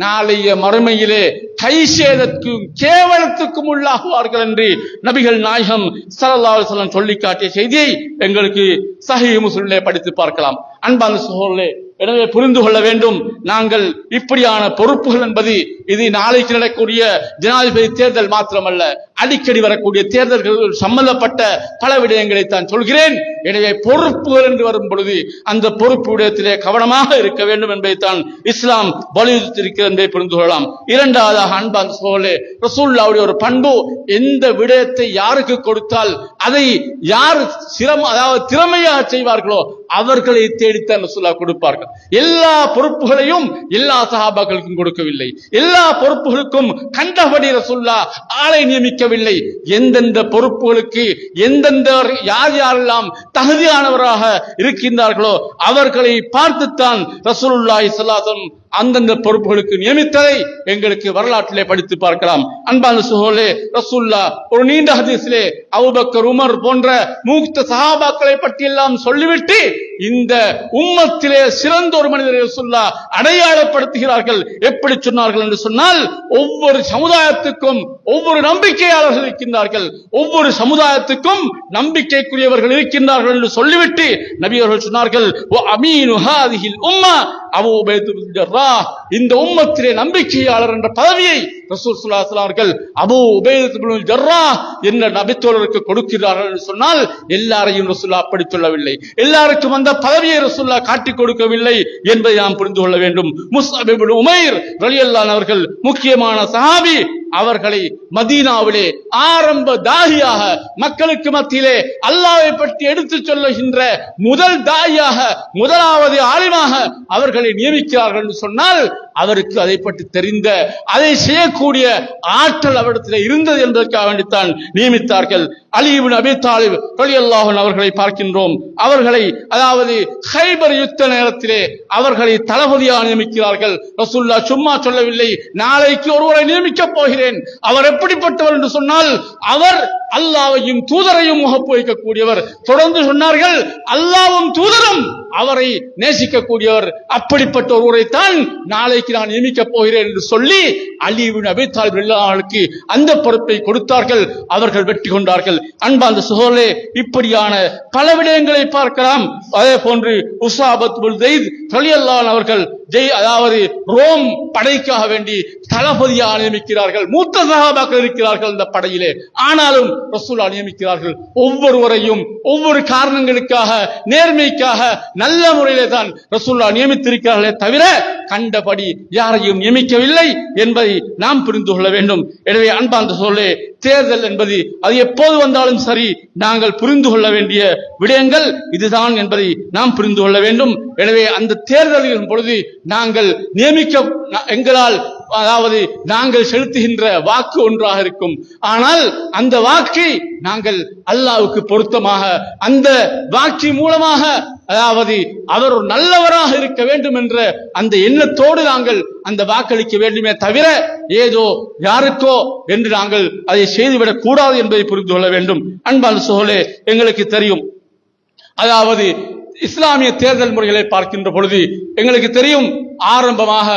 நாளைய மறுமையிலே கைசேதத்துக்கும் கேவலத்துக்கும் உள்ளாகுவார்கள் என்று நபிகள் நாயகம் ஸல்லல்லாஹு அலைஹி வஸல்லம் சொல்லி காட்டிய செய்தியை எங்களுக்கு சஹீஹ் முஸ்லிமிலே படித்து பார்க்கலாம். அன்பான சகோதரர்களே, எனவே புரிந்து கொள்ள வேண்டும், நாங்கள் இப்படியான பொறுப்புகள் என்பது இது நாளைக்கு நடக்கக்கூடிய ஜனாதிபதி தேர்தல் மாத்திரமல்ல, அடிக்கடி வரக்கூடிய தேர்தல்கள் சம்பந்தப்பட்ட பல விடயங்களை தான் சொல்கிறேன். எனவே பொறுப்புகள் என்று வரும் பொழுது அந்த பொறுப்பு விடயத்திலே கவனமாக இருக்க வேண்டும் என்பதைத்தான் இஸ்லாம் வலியுறுத்தியிருக்கிறது என்பதை புரிந்து கொள்ளலாம். இரண்டாவதாக அன்பான சகோதரர்களே, ரசூலுல்லாஹ்வுடைய ஒரு பண்பு, எந்த விடயத்தை யாருக்கு கொடுத்தால் அதை யார் அதாவது திறமையாக செய்வார்களோ அவர்களை தேடித்தான் ரசூலுல்லாஹ் கொடுப்பார்கள். எல்லா பொறுப்புகளையும் எல்லா சஹாபாக்களுக்கும் கொடுக்கவில்லை, எல்லா பொறுப்புகளுக்கும் கண்டபடி ரசூலுல்லாஹ் ஆளை நியமிக்கவில்லை. எந்தெந்த பொறுப்புகளுக்கு எந்தெந்த யார் யாரெல்லாம் தகுதியானவராக இருக்கின்றார்களோ அவர்களை பார்த்துத்தான் ரசூலுல்லாஹி ஸல்லல்லாஹு அலைஹி வஸல்லம் அந்தந்த பொறுப்புகளுக்கு நியமித்ததை எங்களுக்கு வரலாற்றிலே படித்து பார்க்கலாம். அன்பான சகோதரர்களே, ரசூலுல்லாஹ் ஒரு நீண்ட ஹதீஸிலே அபூபக்கர், உமர் போன்ற மூத்த சஹாபாக்களை பற்றி எல்லாம் சொல்லிவிட்டு இந்த உம்மத்திலே சிறந்த ஒரு மனிதரை ரசூலுல்லாஹ் அடையாளப்படுத்துகிறார்கள். எப்படி சொன்னார்கள் என்று சொன்னால், ஒவ்வொரு சமுதாயத்துக்கும் ஒவ்வொரு நம்பிக்கையாளர்கள் இருக்கின்றார்கள், ஒவ்வொரு சமுதாயத்துக்கும் நம்பிக்கைக்குரியவர்கள் இருக்கின்றார்கள் என்று சொல்லிவிட்டு நபி அவர்கள் சொன்னார்கள், அமீனு ஹாதிஹில் உம்மா அபூ உபைத் பின் ஜர்ராஹ், இந்த உம்மத்திலே நம்பிக்கையாளர் என்ற பதவியை ரசூல் ஸல்லல்லாஹு அலைஹி வஸல்லம் அவர்கள் அபூ உபைத் பின் ஜர்ராஹ் என்ற நபித்தோழருக்கு கொடுக்கிறார்கள் என்று சொன்னால், எல்லாரையும் ரசூலுல்லாஹ் அப்படி சொல்லவில்லை, எல்லாருக்கும் அந்த பதவியை ரசூலுல்லாஹ் காட்டிக் கொடுக்கவில்லை என்பதை நாம் புரிந்து கொள்ள வேண்டும். முஸ்அப் இப்னு உமைர் ரலியல்லாஹு அன்ஹு அவர்கள் முக்கியமான சஹாபி. அவர்களை மதீனாவிலே ஆரம்ப தாயியாக, மக்களுக்கு மத்தியிலே அல்லாஹ்வை பற்றி எடுத்துச் சொல்லுகின்ற முதல் தாயியாக, முதலாவது ஆலிமாக அவர்களை நியமிக்கிறார்கள் என்று சொன்னால், அவருக்கு அதை பற்றி தெரிந்த, அதை செய்யக்கூடிய ஆற்றல் அவரிடத்தில் இருந்தது என்பதற்காக வேண்டித்தான் நியமித்தார்கள். அலி இப்னு அபீ தாலிப் ரலியல்லாஹு அன்ஹு அவர்களை பார்க்கின்றோம். அவர்களை அதாவது கைபர் யுத்த நேரத்திலே அவர்களை தளபதியாக நியமிக்கிறார்கள். ரசூலுல்லாஹ் சும்மா சொல்லவில்லை, நாளைக்கு ஒருவரை நியமிக்கப் போகிறேன். அவர் எப்படிப்பட்டவர் என்று சொன்னால், அவர் அல்லாஹ்வையும் தூதரையும் முகப்பு வைக்கக்கூடியவர். தொடர்ந்து சொன்னார்கள், அல்லாஹ்வும் தூதரும் அவரை நேசிக்கக்கூடியவர். அப்படிப்பட்ட ஒருவரைத்தான் நாளைக்கு நான் நியமிக்கப் போகிறேன் என்று சொல்லி அலி இப்னு அபீ தாலிப் ரலியல்லாஹு அன்ஹுவுக்கு அந்த பொறுப்பை கொடுத்தார்கள். அவர்கள் வெற்றி கொண்டார்கள். அன்பார்ந்த சகோதரர்களே, இப்படியான பல விடயங்களை பார்க்கலாம். அதே போன்று உஸாபத் பின் ஸைத் ரலியல்லாஹு அன்ஹு அவர்கள் அதாவது ரோம் படைக்காக வேண்டி தளபதியாக நியமிக்கிறார்கள். மூத்த சஹாபாக்கள் இருக்கிறார்கள் அந்த படையிலே. ஆனாலும் ரசூலுல்லாஹ் நியமிக்கிறார்கள். ஒவ்வொருவரையும் ஒவ்வொரு காரணங்களுக்காக, நேர்மைக்காக, நல்ல முறையிலே தான் ரசூலுல்லாஹ் நியமித்திருக்கிறார்களே தவிர கண்டபடி யாரையும் நியமிக்கவில்லை என்பதை நாம் புரிந்து கொள்ள வேண்டும். எனவே அன்பார்ந்த சகோதரர்களே, தேர்தல் என்பது அது எப்போது வந்தாலும் சரி, நாங்கள் புரிந்து கொள்ள வேண்டிய விடயங்கள் இதுதான் என்பதை நாம் புரிந்து கொள்ள வேண்டும். எனவே அந்த தேர்தலின் பொழுது நாங்கள் எங்களால் அதாவது நாங்கள் செலுத்துகின்ற வாக்கு ஒன்றாக இருக்கும். ஆனால் அந்த வாக்கை நாங்கள் அல்லாஹ்வுக்கு பொருத்தமாக, அந்த வாக்கு மூலமாக, அதாவது அவர் ஒரு நல்லவராக இருக்க வேண்டும் என்ற அந்த எண்ணத்தோடு நாங்கள் அந்த வாக்களிக்க வேண்டுமே தவிர ஏதோ யாருக்கோ என்று நாங்கள் அதை செய்துவிடக் கூடாது என்பதை புரிந்து கொள்ள வேண்டும். அன்பான சகோதரர்களே, எங்களுக்கு தெரியும், அதாவது இஸ்லாமிய தேர்தல் முறைகளை பார்க்கின்ற பொழுது எங்களுக்கு தெரியும், ஆரம்பமாக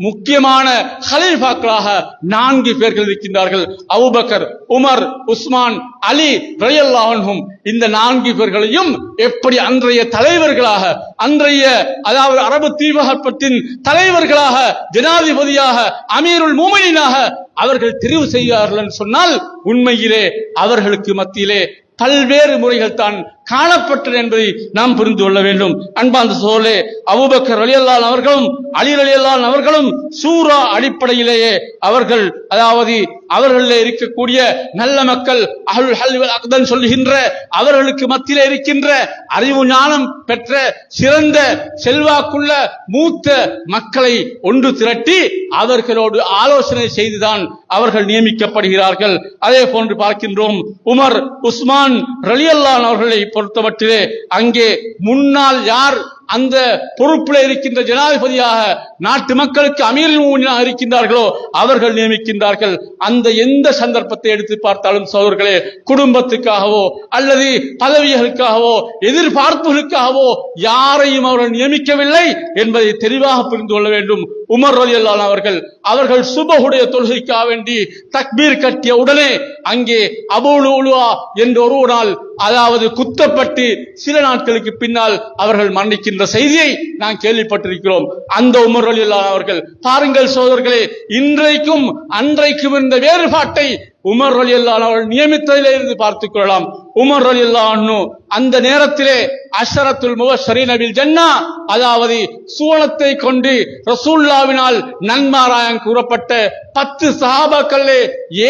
முக்கியமான ஹலீஃபாக்களாக 4 பேர்கள் இருக்கின்றார்கள். அபூபக்கர், உமர், உஸ்மான், அலி ரலியல்லாஹு அன்ஹும். இந்த 4 பேர்களையும் எப்படி அன்றைய தலைவர்களாக, அன்றைய அதாவது அரபு தீபகற்பத்தின் தலைவர்களாக, ஜனாதிபதியாக, அமீருல் முஃமினீனாக அவர்கள் தெரிவு செய்கிறார்கள் என்று சொன்னால், உண்மையிலே அவர்களுக்கு மத்தியிலே பல்வேறு முறைகள் தான் காணப்பட்டது என்பதை நாம் புரிந்து கொள்ள வேண்டும். அன்பார்ந்த சகோதரர்களே, அபூபக்கர் ரலியல்லாஹு அன்ஹு அவர்களும் அலி ரலியல்லாஹு அன்ஹு அவர்களும் சூரா அடிப்படையிலேயே அவர்கள் அதாவது அவர்களிலே இருக்கக்கூடிய நல்ல மக்கள், அஹ்லுல் ஹல் வல் அக்தன் சொல்லுகின்ற அவர்களுக்கு மத்தியிலே இருக்கின்ற அறிவு ஞானம் பெற்ற சிறந்த செல்வாக்குள்ள மூத்த மக்களை ஒன்று திரட்டி அவர்களோடு ஆலோசனை செய்துதான் அவர்கள் நியமிக்கப்படுகிறார்கள். அதே போன்று பார்க்கின்றோம், உமர், உஸ்மான் ரலியல்லாஹு அன்ஹு அவர்களை பொறுத்தமட்டிலே அங்கே முன்னால் யார் அந்த பொறுப்பில் இருக்கின்ற ஜனாதிபதியாக, நாட்டு மக்களுக்கு அமீருல் முஃமினீனாக இருக்கின்றார்களோ அவர்கள் நியமிக்கின்றார்கள். அந்த எந்த சந்தர்ப்பத்தை எடுத்து பார்த்தாலும் சகோதரர்களே, குடும்பத்துக்காகவோ அல்லது பதவிகளுக்காகவோ எதிர்பார்ப்புகளுக்காகவோ யாரையும் அவர்கள் நியமிக்கவில்லை என்பதை தெளிவாக புரிந்து கொள்ள வேண்டும். உமர் ரலியல்லாஹு அன்ஹு அவர்கள் சுபஹுடைய தொழுகைக்காக வேண்டி தக்பீர் கட்டிய உடனே அங்கே அபூ லுஅலுஆ என்ற ஒருவரால் அதாவது குத்தப்பட்டு சில நாட்களுக்கு பின்னால் அவர்கள் மரணிக்கின்ற செய்தியை நான் கேள்விப்பட்டிருக்கிறோம். அந்த உமர் ரலியல்லாஹு அன்ஹு அவர்கள் பாருங்கள் சகோதரர்களே, இன்றைக்கும் அன்றைக்கும் இருந்த வேறுபாட்டை உமர் ரலியல்லாஹு அன்ஹு அவர்கள் நியமித்ததிலே இருந்து பார்த்துக் கொள்ளலாம். உமர் ரலியல்லாஹு அன்ஹு அந்த நேரத்திலே அஷரத்துல் முபஷ்ஷரீன பில் ஜன்னா, அதாவது சுவனத்தை கொண்டு ரசூலுல்லாஹ்வினால் நன்மாராயம் கூறப்பட்ட 10 சஹாபாக்களிலே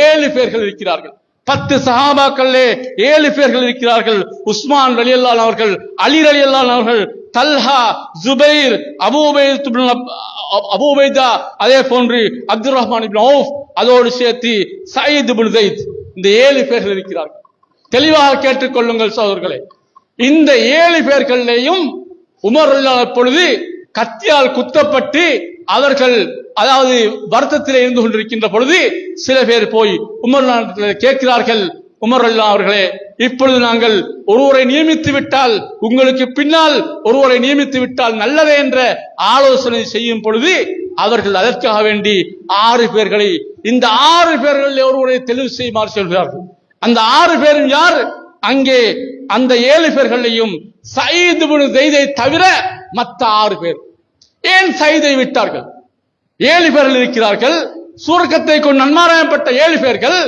7 பேர்கள் இருக்கிறார்கள். 10 சஹாபாக்களிலே 7 பேர்கள் இருக்கிறார்கள். உஸ்மான் ரலியல்லாஹு அன்ஹு அவர்கள், அலி ரலியல்லாஹு அன்ஹு அவர்கள், தல்ஹா, ஜுபைர், அபூ உபைதா, அதே போன்று அப்துர் ரஹ்மான் இப்னு அவுஃப், அதோடு சேர்த்து சயீத் இப்னு ஸைத், இந்த 7 பேர்கள் இருக்கிறார்கள். தெளிவாக கேட்டுக்கொள்ளுங்கள் சகோதரர்களே, இந்த 7 பேர்களிலேயும் உமர் ரலியல்லாஹு அன்ஹு பொழுது கத்தியால் குத்தப்பட்டு அவர்கள் அதாவது வருத்தத்தில் இருந்து கொண்டிருக்கின்ற பொழுது சில பேர் போய் உமர் கேட்கிறார்கள், உமர் அல்லாஹ் அவர்களே, இப்பொழுது நாங்கள் ஒருவரை நியமித்து விட்டால், உங்களுக்கு பின்னால் ஒருவரை நியமித்து விட்டால் நல்லதே என்ற ஆலோசனை செய்யும் பொழுது அவர்கள் அதற்காக வேண்டி 6 பேர்களை, இந்த 6 பேர்களில் ஒருவரை தெளிவு செய்யுமாறு சொல்கிறார்கள். அந்த 6 பேரும் யார்? அங்கே அந்த 7 பேர்களையும் சயீத் இப்னு ஸைதை தவிர மற்ற 6 பேர். ஏன் சயீதை விட்டார்கள்? 7 பேர்கள் இருக்கிறார்கள், சுவர்க்கத்தை கொண்டு நன்மாராயப்பட்ட 7 பேர்கள்.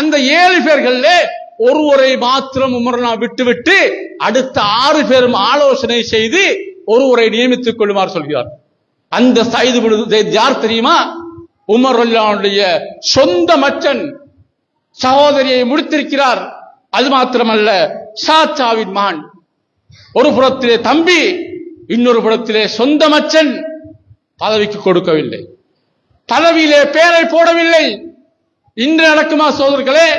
அந்த 7 பேர்களே ஒருவரை மாத்திரம் உமர்னா விட்டுவிட்டு அடுத்த 6 பேரும் ஆலோசனை செய்து ஒருவரை நியமித்துக் கொள்ளுமாறு சொல்கிறார். அந்த சயீத் இப்னு ஸைத் யார் தெரியுமா? உமர் ரலியல்லாஹுடைய சொந்த மச்சன், சகோதரியை முடித்திருக்கிறார். அது மாத்திரமல்ல, ஷாச்சாவின் மகன். ஒரு புறத்திலே தம்பி, இன்னொரு புறத்திலே சொந்த மச்சன். பதவிக்கு கொடுக்கவில்லை, பதவியிலே பேரை போடவில்லை. இன்று நடக்குமா சோதர்களே?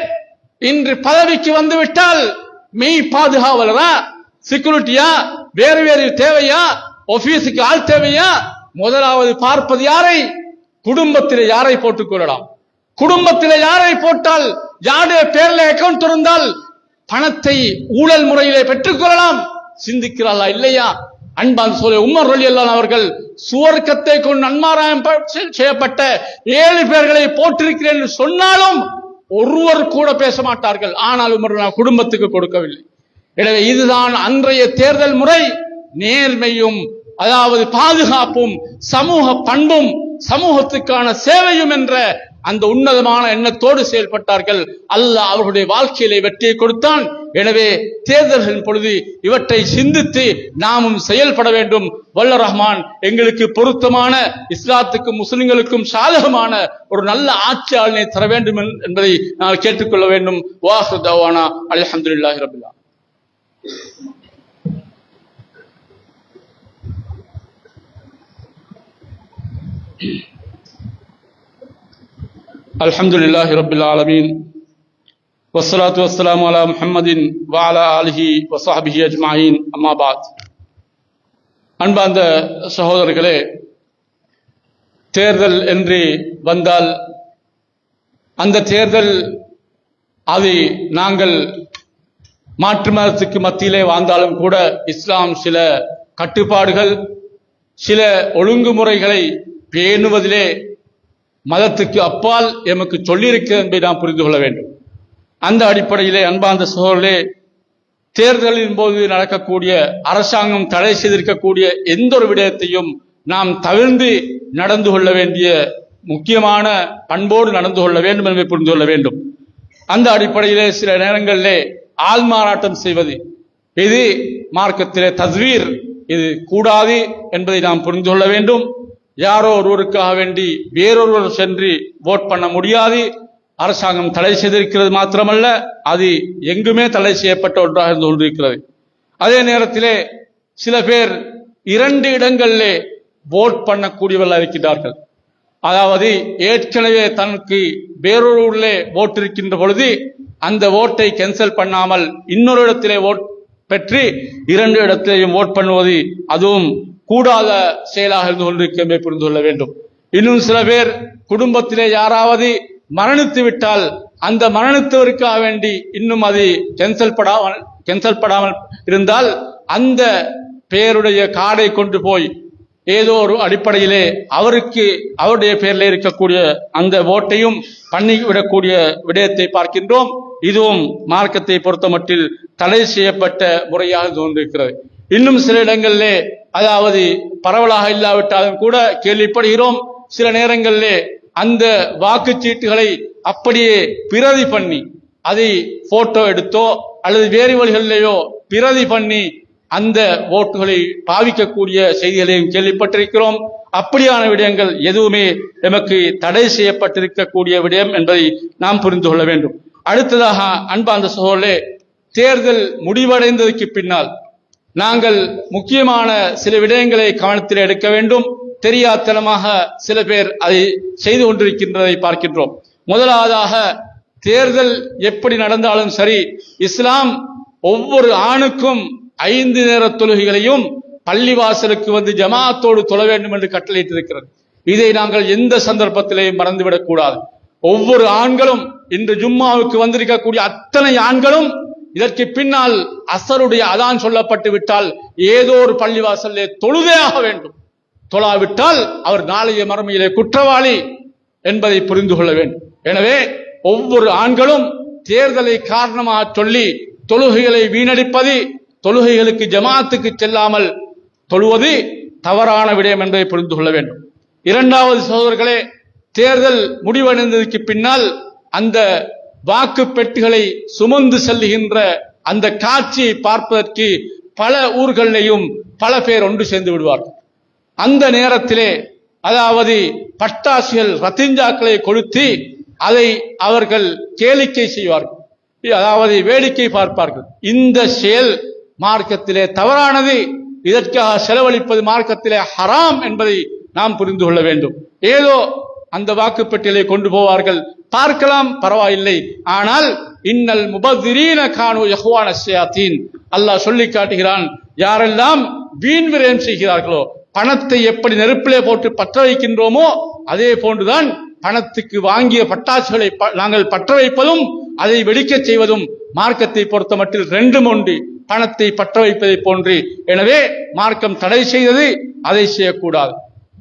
இன்று பதவிக்கு வந்து விட்டால் மெய் பாதுகாவலரா, செக்யூரிட்டியா, வேறு வேறு தேவையா, ஆபீஸுக்கு ஆள் தேவையா? முதலாவது பார்ப்பது யாரை? குடும்பத்திலே யாரை போட்டுக் கொள்ளலாம். குடும்பத்திலே யாரை போட்டால், யாருடைய பேரில் அக்கவுண்ட் இருந்தால் பணத்தை ஊழல் முறையிலே பெற்றுக் கொள்ளலாம். சிந்திக்கிறாளா இல்லையா? அன்பான் சொல்ல உமர் ரலியல்லாஹு அவர்கள் சுவர்க்கத்தை கொண்டு நன்மாராயம் செய்யப்பட்ட 7 பேர்களை போட்டிருக்கிறேன் என்று சொன்னாலும் ஒருவர் கூட பேச மாட்டார்கள். ஆனால் உமர் குடும்பத்துக்கு கொடுக்கவில்லை. எனவே இதுதான் அன்றைய தேர்தல் முறை. நேர்மையும் அதாவது பாதுகாப்பும் சமூக பண்பும் சமூகத்துக்கான சேவையும் என்ற அந்த உன்னதமான எண்ணத்தோடு செயல்பட்டார்கள். அல்லாஹ் அவர்களுடைய வாழ்க்கையிலே வெற்றியை கொடுத்தான். எனவே தேர்தல்களின் பொழுது இவற்றை சிந்தித்து நாமும் செயல்பட வேண்டும். வல்ல ரஹ்மான் எங்களுக்கு பொருத்தமான, இஸ்லாத்துக்கும் முஸ்லிம்களுக்கும் சாதகமான ஒரு நல்ல ஆட்சியாளனை தர வேண்டும் என்பதை நான் கேட்டுக்கொள்ள வேண்டும். வாஹிரு தஅவானா அல்ஹம்துலில்லாஹி ரப்பில் ஆலமீன். அல்ஹம்துலில்லாஹி ரப்பில் ஆலமீன். வஸ்ஸலாத்து வஸ்ஸலாமு அலா முஹம்மதின் வ அலா ஆலிஹி வ ஸஹ்பிஹி அஜ்மஈன். அம்மா பாத். அன்பார்ந்த சகோதரர்களே, தேர்தல் என்று வந்தால் அந்த தேர்தல் அது நாங்கள் மாற்று மதத்துக்கு மத்தியிலே வாழ்ந்தாலும் கூட இஸ்லாம் சில கட்டுப்பாடுகள், சில ஒழுங்குமுறைகளை பேணுவதிலே மதத்துக்கு அப்பால் எமக்கு சொல்லியிருக்கிறது என்பதை நாம் புரிந்து கொள்ள வேண்டும். அந்த அடிப்படையிலே அன்பார்ந்த சகோதரர்களே, தேர்தலின் போது நடக்கக்கூடிய, அரசாங்கம் தடை செய்திருக்கக்கூடிய எந்த ஒரு விடயத்தையும் நாம் தவிர்த்து நடந்து கொள்ள வேண்டிய முக்கியமான பண்போடு நடந்து கொள்ள வேண்டும் என்பதை புரிந்து கொள்ள வேண்டும். அந்த அடிப்படையிலே சில நேரங்களிலே ஆள்மாறாட்டம் செய்வது, இது மார்க்கத்திலே தஸ்வீர், இது கூடாது என்பதை நாம் புரிந்து கொள்ள வேண்டும். யாரோ ஒருவருக்காக வேண்டி வேறொருவர் சென்று ஓட் பண்ண முடியாது. அரசாங்கம் தடை செய்திருக்கிறது மாத்திரமல்ல, அது எங்குமே தடை செய்யப்பட்ட ஒன்றாக இருந்து கொண்டிருக்கிறது. அதே நேரத்திலே சில பேர் 2 இடங்களிலே ஓட் பண்ணக்கூடியவர்கள் இருக்கிறார்கள். அதாவது ஏற்கனவே தனக்கு வேறொரு ஊரிலே ஓட் இருக்கின்ற பொழுது அந்த ஓட்டை கேன்சல் பண்ணாமல் இன்னொரு இடத்திலே ஓட் பெற்று 2 இடத்திலேயும் ஓட் பண்ணுவது அதுவும் கூடாத செயலாக இருந்து கொண்டிருக்கவே புரிந்து கொள்ள வேண்டும். இன்னும் சில பேர் குடும்பத்திலே யாராவது மரணித்து விட்டால் அந்த மரணித்தவருக்காக வேண்டி இன்னும் அது கேன்சல் படாமல் இருந்தால் அந்த பேருடைய கார்டை கொண்டு போய் ஏதோ ஒரு அடிப்படையிலே அவருக்கு அவருடைய பேரில் இருக்கக்கூடிய அந்த ஓட்டையும் பண்ணிவிடக்கூடிய விடயத்தை பார்க்கின்றோம். இதுவும் மார்க்கத்தை பொறுத்த மட்டில் தடை செய்யப்பட்ட முறையாக தோன்றிருக்கிறது. இன்னும் சில இடங்களிலே அதாவது பரவலாக இல்லாவிட்டாலும் கூட கேள்விப்படுகிறோம். சில நேரங்களிலே அந்த வாக்குச்சீட்டுகளை அப்படியே பிரதி பண்ணி அதை போட்டோ எடுத்தோ அல்லது வேறு வழிகளிலேயோ பிரதி பண்ணி அந்த ஓட்டுகளை பாவிக்கக்கூடிய செய்திகளையும் கேள்விப்பட்டிருக்கிறோம். அப்படியான விடயங்கள் எதுவுமே நமக்கு தடை செய்யப்பட்டிருக்கக்கூடிய விடயம் என்பதை நாம் புரிந்து கொள்ள வேண்டும். அடுத்ததாக அன்பார்ந்த சகோதரர்களே, தேர்தல் முடிவடைந்ததற்கு பின்னால் நாங்கள் முக்கியமான சில விடயங்களை கவனத்தில் எடுக்க வேண்டும். தெரியாத்தனமாக சில பேர் அதை செய்து கொண்டிருக்கின்றதை பார்க்கின்றோம். முதலாவதாக, தேர்தல் எப்படி நடந்தாலும் சரி, இஸ்லாம் ஒவ்வொரு ஆணுக்கும் 5 நேர தொழுகைகளையும் பள்ளிவாசலுக்கு வந்து ஜமாஅத்தோடு தொழ வேண்டும் என்று கட்டளையிட்டிருக்கிறது. இதை நாங்கள் எந்த சந்தர்ப்பத்திலேயும் மறந்துவிடக் கூடாது. ஒவ்வொரு ஆண்களும் இன்று ஜும்மாவுக்கு வந்திருக்கக்கூடிய அத்தனை ஆண்களும் இதற்கு பின்னால் அசருடைய அதான் சொல்லப்பட்டு விட்டால் ஏதோ ஒரு பள்ளிவாசல்லே தொழுதே ஆக வேண்டும். தொழாவிட்டால் அவர் நாளைய மறுமையிலே குற்றவாளி என்பதை புரிந்து கொள்ள வேண்டும். எனவே ஒவ்வொரு ஆண்களும் தேர்தலை காரணமாக சொல்லி தொழுகைகளை வீணடிப்பது, தொழுகைகளுக்கு ஜமாத்துக்கு செல்லாமல் தொழுவது தவறான விடயம் என்பதை புரிந்து கொள்ள வேண்டும். இரண்டாவது சகோதரர்களே, தேர்தல் முடிவடைந்ததற்கு பின்னால் அந்த வாக்கு பெட்டிகளை சுமந்து செல்லுகின்ற அந்த காட்சியை பார்ப்பதற்கு பல ஊர்களிலேயும் பல பேர் ஒன்று சேர்ந்து விடுவார்கள். அந்த நேரத்திலே அதாவது பட்டாசுகள் ரத்திஞ்சாக்களை கொளுத்தி அதை அவர்கள் கேளிக்கை செய்வார்கள், அதாவது வேடிக்கை பார்ப்பார்கள். இந்த செயல் மார்க்கத்திலே தவறானது. இதற்காக செலவழிப்பது மார்க்கத்திலே ஹராம் என்பதை நாம் புரிந்து கொள்ள வேண்டும். ஏதோ அந்த வாக்குப்பட்டியலை கொண்டு போவார்கள், பார்க்கலாம், பரவாயில்லை. ஆனால் இன்னல் முபத்திரீன கானு யஹ்வான ஷயாத்தீன், அல்லாஹ் சொல்லி காட்டுகிறான், யாரெல்லாம் வீண் விரயம் செய்கிறார்களோ, பணத்தை எப்படி நெருப்பிலே போட்டு பற்ற வைக்கின்றோமோ அதே போன்றுதான் பணத்துக்கு வாங்கிய பட்டாசுகளை நாங்கள் பற்ற வைப்பதும் அதை வெடிக்க செய்வதும் மார்க்கத்தை பொறுத்த மட்டில் ரெண்டும் ஒன்று, பணத்தை பற்ற வைப்பதை போன்று. எனவே மார்க்கம் தடை செய்தது, அதை செய்யக்கூடாது.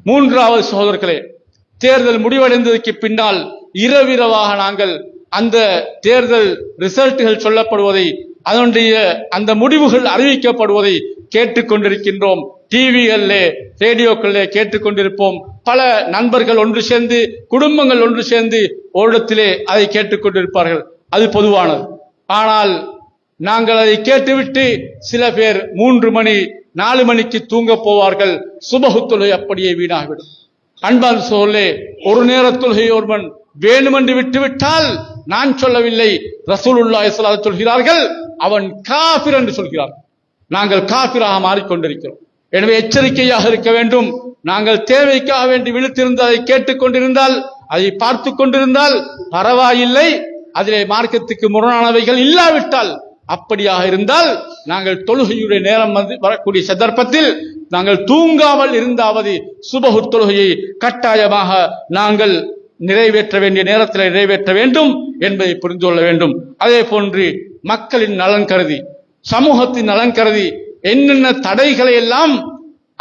மூன்றாவது சகோதரர்களே, தேர்தல் முடிவடைந்ததற்கு பின்னால் இரவிரவாக நாங்கள் அந்த தேர்தல் ரிசல்ட்டுகள் சொல்லப்படுவதை, அதனுடைய அந்த முடிவுகள் அறிவிக்கப்படுவதை கேட்டுக்கொண்டிருக்கின்றோம். டிவிகளிலே ரேடியோக்களிலே கேட்டுக்கொண்டிருப்போம். பல நண்பர்கள் ஒன்று சேர்ந்து, குடும்பங்கள் ஒன்று சேர்ந்து ஓரிடத்திலே அதை கேட்டுக்கொண்டிருப்பார்கள். அது பொதுவானது. ஆனால் நாங்கள் அதை கேட்டுவிட்டு சில பேர் 3 மணி 4 மணிக்கு தூங்க போவார்கள். சுபஹு தொழுகை அப்படியே வீணாகிவிடும். அன்பான சோழே, ஒரு நேர தொழுகை ஒருவன் வேணுமென்று விட்டுவிட்டால், நான் சொல்லவில்லை, ரசூலுல்லாஹி ஸல்லல்லாஹு அலைஹி வஸல்லம் சொல்கிறார்கள், அவன் காஃபிர் என்று சொல்கிறார். நாங்கள் காஃபிராக மாறிக்கொண்டிருக்கிறோம். எனவே எச்சரிக்கையாக இருக்க வேண்டும். நாங்கள் தேவைக்காக வேண்டி விழித்திருந்து அதை கேட்டுக்கொண்டிருந்தால், அதை பார்த்து கொண்டிருந்தால் பரவாயில்லை. அதிலே மார்க்கத்துக்கு முரணானவைகள் இல்லாவிட்டால், அப்படியாக இருந்தால் நாங்கள் தொழுகையுடைய நேரம் வரக்கூடிய சந்தர்ப்பத்தில் நாங்கள் தூங்காமல் இருந்தாவது சுபஹு தொழுகையை கட்டாயமாக நாங்கள் நிறைவேற்ற வேண்டிய நேரத்தில் நிறைவேற்ற வேண்டும் என்பதை புரிந்து கொள்ள வேண்டும். அதே போன்று மக்களின் நலன் கருதி, சமூகத்தின் நலன் கருதி என்னென்ன தடைகளை எல்லாம்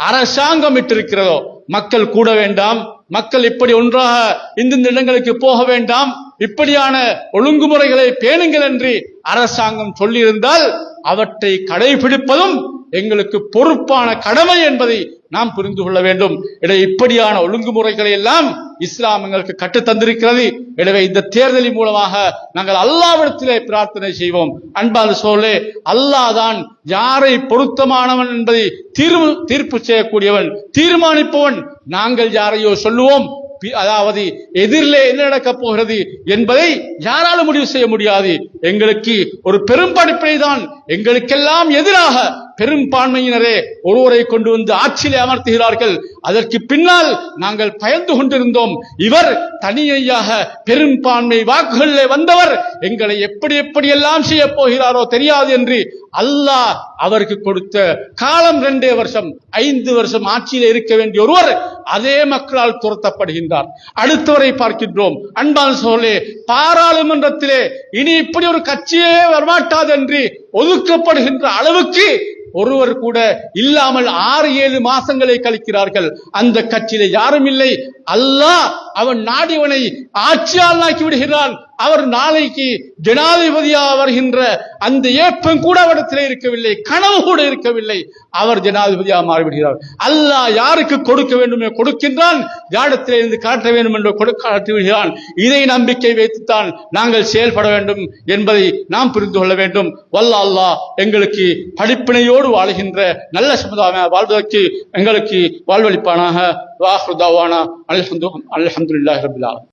அரசாங்கம் இட்டிருக்கிறதோ, மக்கள் கூட வேண்டாம், மக்கள் இப்படி ஒன்றாக இந்த இடங்களுக்கு போக வேண்டாம், இப்படியான ஒழுங்குமுறைகளை பேணுங்கள் என்று அரசாங்கம் சொல்லியிருந்தால் அவற்றை கடைபிடிப்பதும் எங்களுக்கு பொறுப்பான கடமை என்பதை நாம் புரிந்து கொள்ள வேண்டும். எனவே இப்படியான ஒழுங்குமுறைகளை எல்லாம் இஸ்லாம் எங்களுக்கு கற்றுத் தந்திருக்கிறது. எனவே இந்த தேர்தலின் மூலமாக நாங்கள் அல்லாஹ்விடத்திலே பிரார்த்தனை செய்வோம். அன்பான சோழே, அல்லாஹ் தான் யாரை பொருத்தமானவன் என்பதை தீர்ப்பு செய்யக்கூடியவன், தீர்மானிப்பவன். நாங்கள் யாரையோ சொல்லுவோம், அதாவது எதிரிலே என்ன நடக்கப் போகிறது என்பதை யாராலும் முடிவு செய்ய முடியாது. எங்களுக்கு ஒரு பெரும் படிப்பினை தான். எங்களுக்கெல்லாம் எதிராக பெரும்பான்மையினரே ஒருவரை கொண்டு வந்து ஆட்சியிலே அமர்த்துகிறார்கள். அதற்கு பின்னால் நாங்கள் பயந்து கொண்டிருந்தோம். இவர் தனியாக பெரும்பான்மை வாக்குகளிலே வந்தவர், எங்களை எப்படி எப்படியெல்லாம் செய்ய போகிறாரோ தெரியாது என்று அல்லாஹ் அவருக்கு கொடுத்த காலம் 2 வருஷம் 5 வருஷம் ஆட்சியிலே இருக்க வேண்டிய ஒருவர் அதே மக்களால் துரத்தப்படுகின்றார். அடுத்தவரை பார்க்கின்றோம். அன்பான சோழே, பாராளுமன்றத்திலே இனி இப்படி ஒரு கட்சியே வரமாட்டாது என்று ஒதுக்கப்படுகின்ற அளவுக்கு ஒருவர் கூட இல்லாமல் 6-7 மாசங்களை கழிக்கிறார்கள். அந்த கட்சியிலே யாரும் இல்லை. அல்லாஹ் அவன் நாடியவனை ஆட்சியாளனாக்கி விடுகிறான். அவர் நாளைக்கு ஜனாதிபதியாக வருகின்ற அந்த ஏப்பம் கூட அவரிடத்திலே இருக்கவில்லை, கனவு கூட இருக்கவில்லை. அவர் ஜனாதிபதியாக மாறிவிடுகிறார். அல்லாஹ் யாருக்கு கொடுக்க வேண்டுமே கொடுக்கின்றான், யாரிடத்திலே இருந்து காட்ட வேண்டும் என்று காட்டி விடுகிறான். இதை நம்பிக்கை வைத்துத்தான் நாங்கள் செயல்பட வேண்டும் என்பதை நாம் புரிந்து கொள்ள வேண்டும். வல்ல அல்லாஹ் எங்களுக்கு படிப்பினையோடு வாழுகின்ற நல்ல சமுதாயம் வாழ்வதற்கு எங்களுக்கு வாழ்வளிப்பானாக. வாஹ்ரு தஅவானா அல்ஹம்துலில்லாஹி ரப்பில் ஆலமீன்.